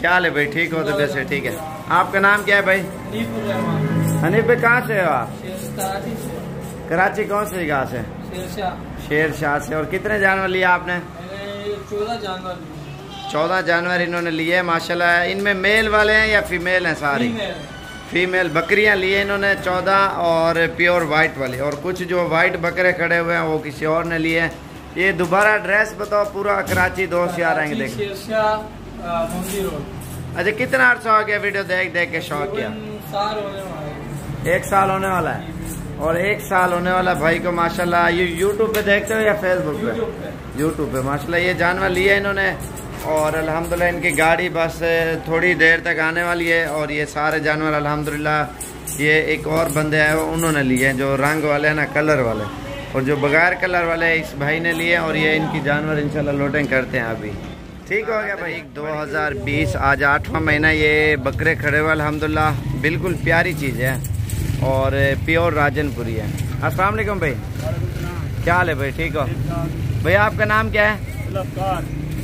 क्या हाल है भाई, ठीक हो? तो वैसे ठीक है। आपका नाम क्या है भाई? हनीफ भाई कहाँ से हो आप? कराची कौन सी जगह से? शेरशाह से। और कितने जानवर लिए आपने? 14 जानवर। 14 जानवर इन्होंने लिए माशाल्लाह। इनमें मेल वाले हैं या फीमेल हैं सारी? फीमेल बकरियां लिए इन्होंने 14 और प्योर वाइट वाली, और कुछ जो वाइट बकरे खड़े हुए हैं वो किसी और ने लिए हैं। ये दोबारा एड्रेस बताओ पूरा। कराची दोस्त यार आएंगे देखें। अच्छा, कितना अर्सा हो गया वीडियो देख देख के शौक किया? 1 साल होने वाला है। और 1 साल होने वाला भाई को माशाल्लाह। ये यूट्यूब पे देखते हो या फेसबुक पे? यूट्यूब पे माशाल्लाह ये जानवर लिए इन्होंने, और अल्हम्दुलिल्लाह इनकी गाड़ी बस थोड़ी देर तक आने वाली है। और ये सारे जानवर अल्हम्दुलिल्लाह ये एक और बंदे हैं उन्होंने लिए हैं, जो रंग वाले हैं ना, कलर वाले, और जो बगैर कलर वाले इस भाई ने लिए। और ये इनकी जानवर इंशाल्लाह लोडिंग करते हैं अभी। ठीक हो गया भाई। 2020 आज 8वां महीना। ये बकरे खड़े हुए अल्हम्दुलिल्लाह, बिल्कुल प्यारी चीज़ है और प्योर राजनपुरी है। अस्सलाम वालेकुम भाई, क्या हाल है भाई? ठीक हो भैया? आपका नाम क्या है?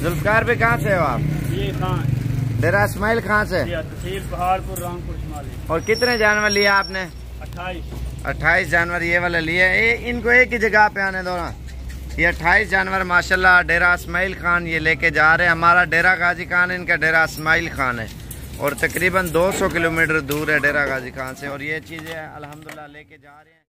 जुल्फकार भाई। कहाँ से हो आप? डेरा इस्माइल खां से। पहाड़पुर, रामपुर शुमाली। और कितने जानवर लिए आपने? 28 जानवर ये वाले लिए। इनको एक ही जगह पे आने दो ना। ये 28 जानवर माशाल्लाह डेरा इस्माइल खान ये लेके जा रहे हैं। हमारा डेरा गाजी खान है, इनका डेरा इस्माइल खान है, और तकरीबन 200 किलोमीटर दूर है डेरा गाजी खान से। और ये चीज़ें अल्हम्दुलिल्लाह लेके जा रहे हैं।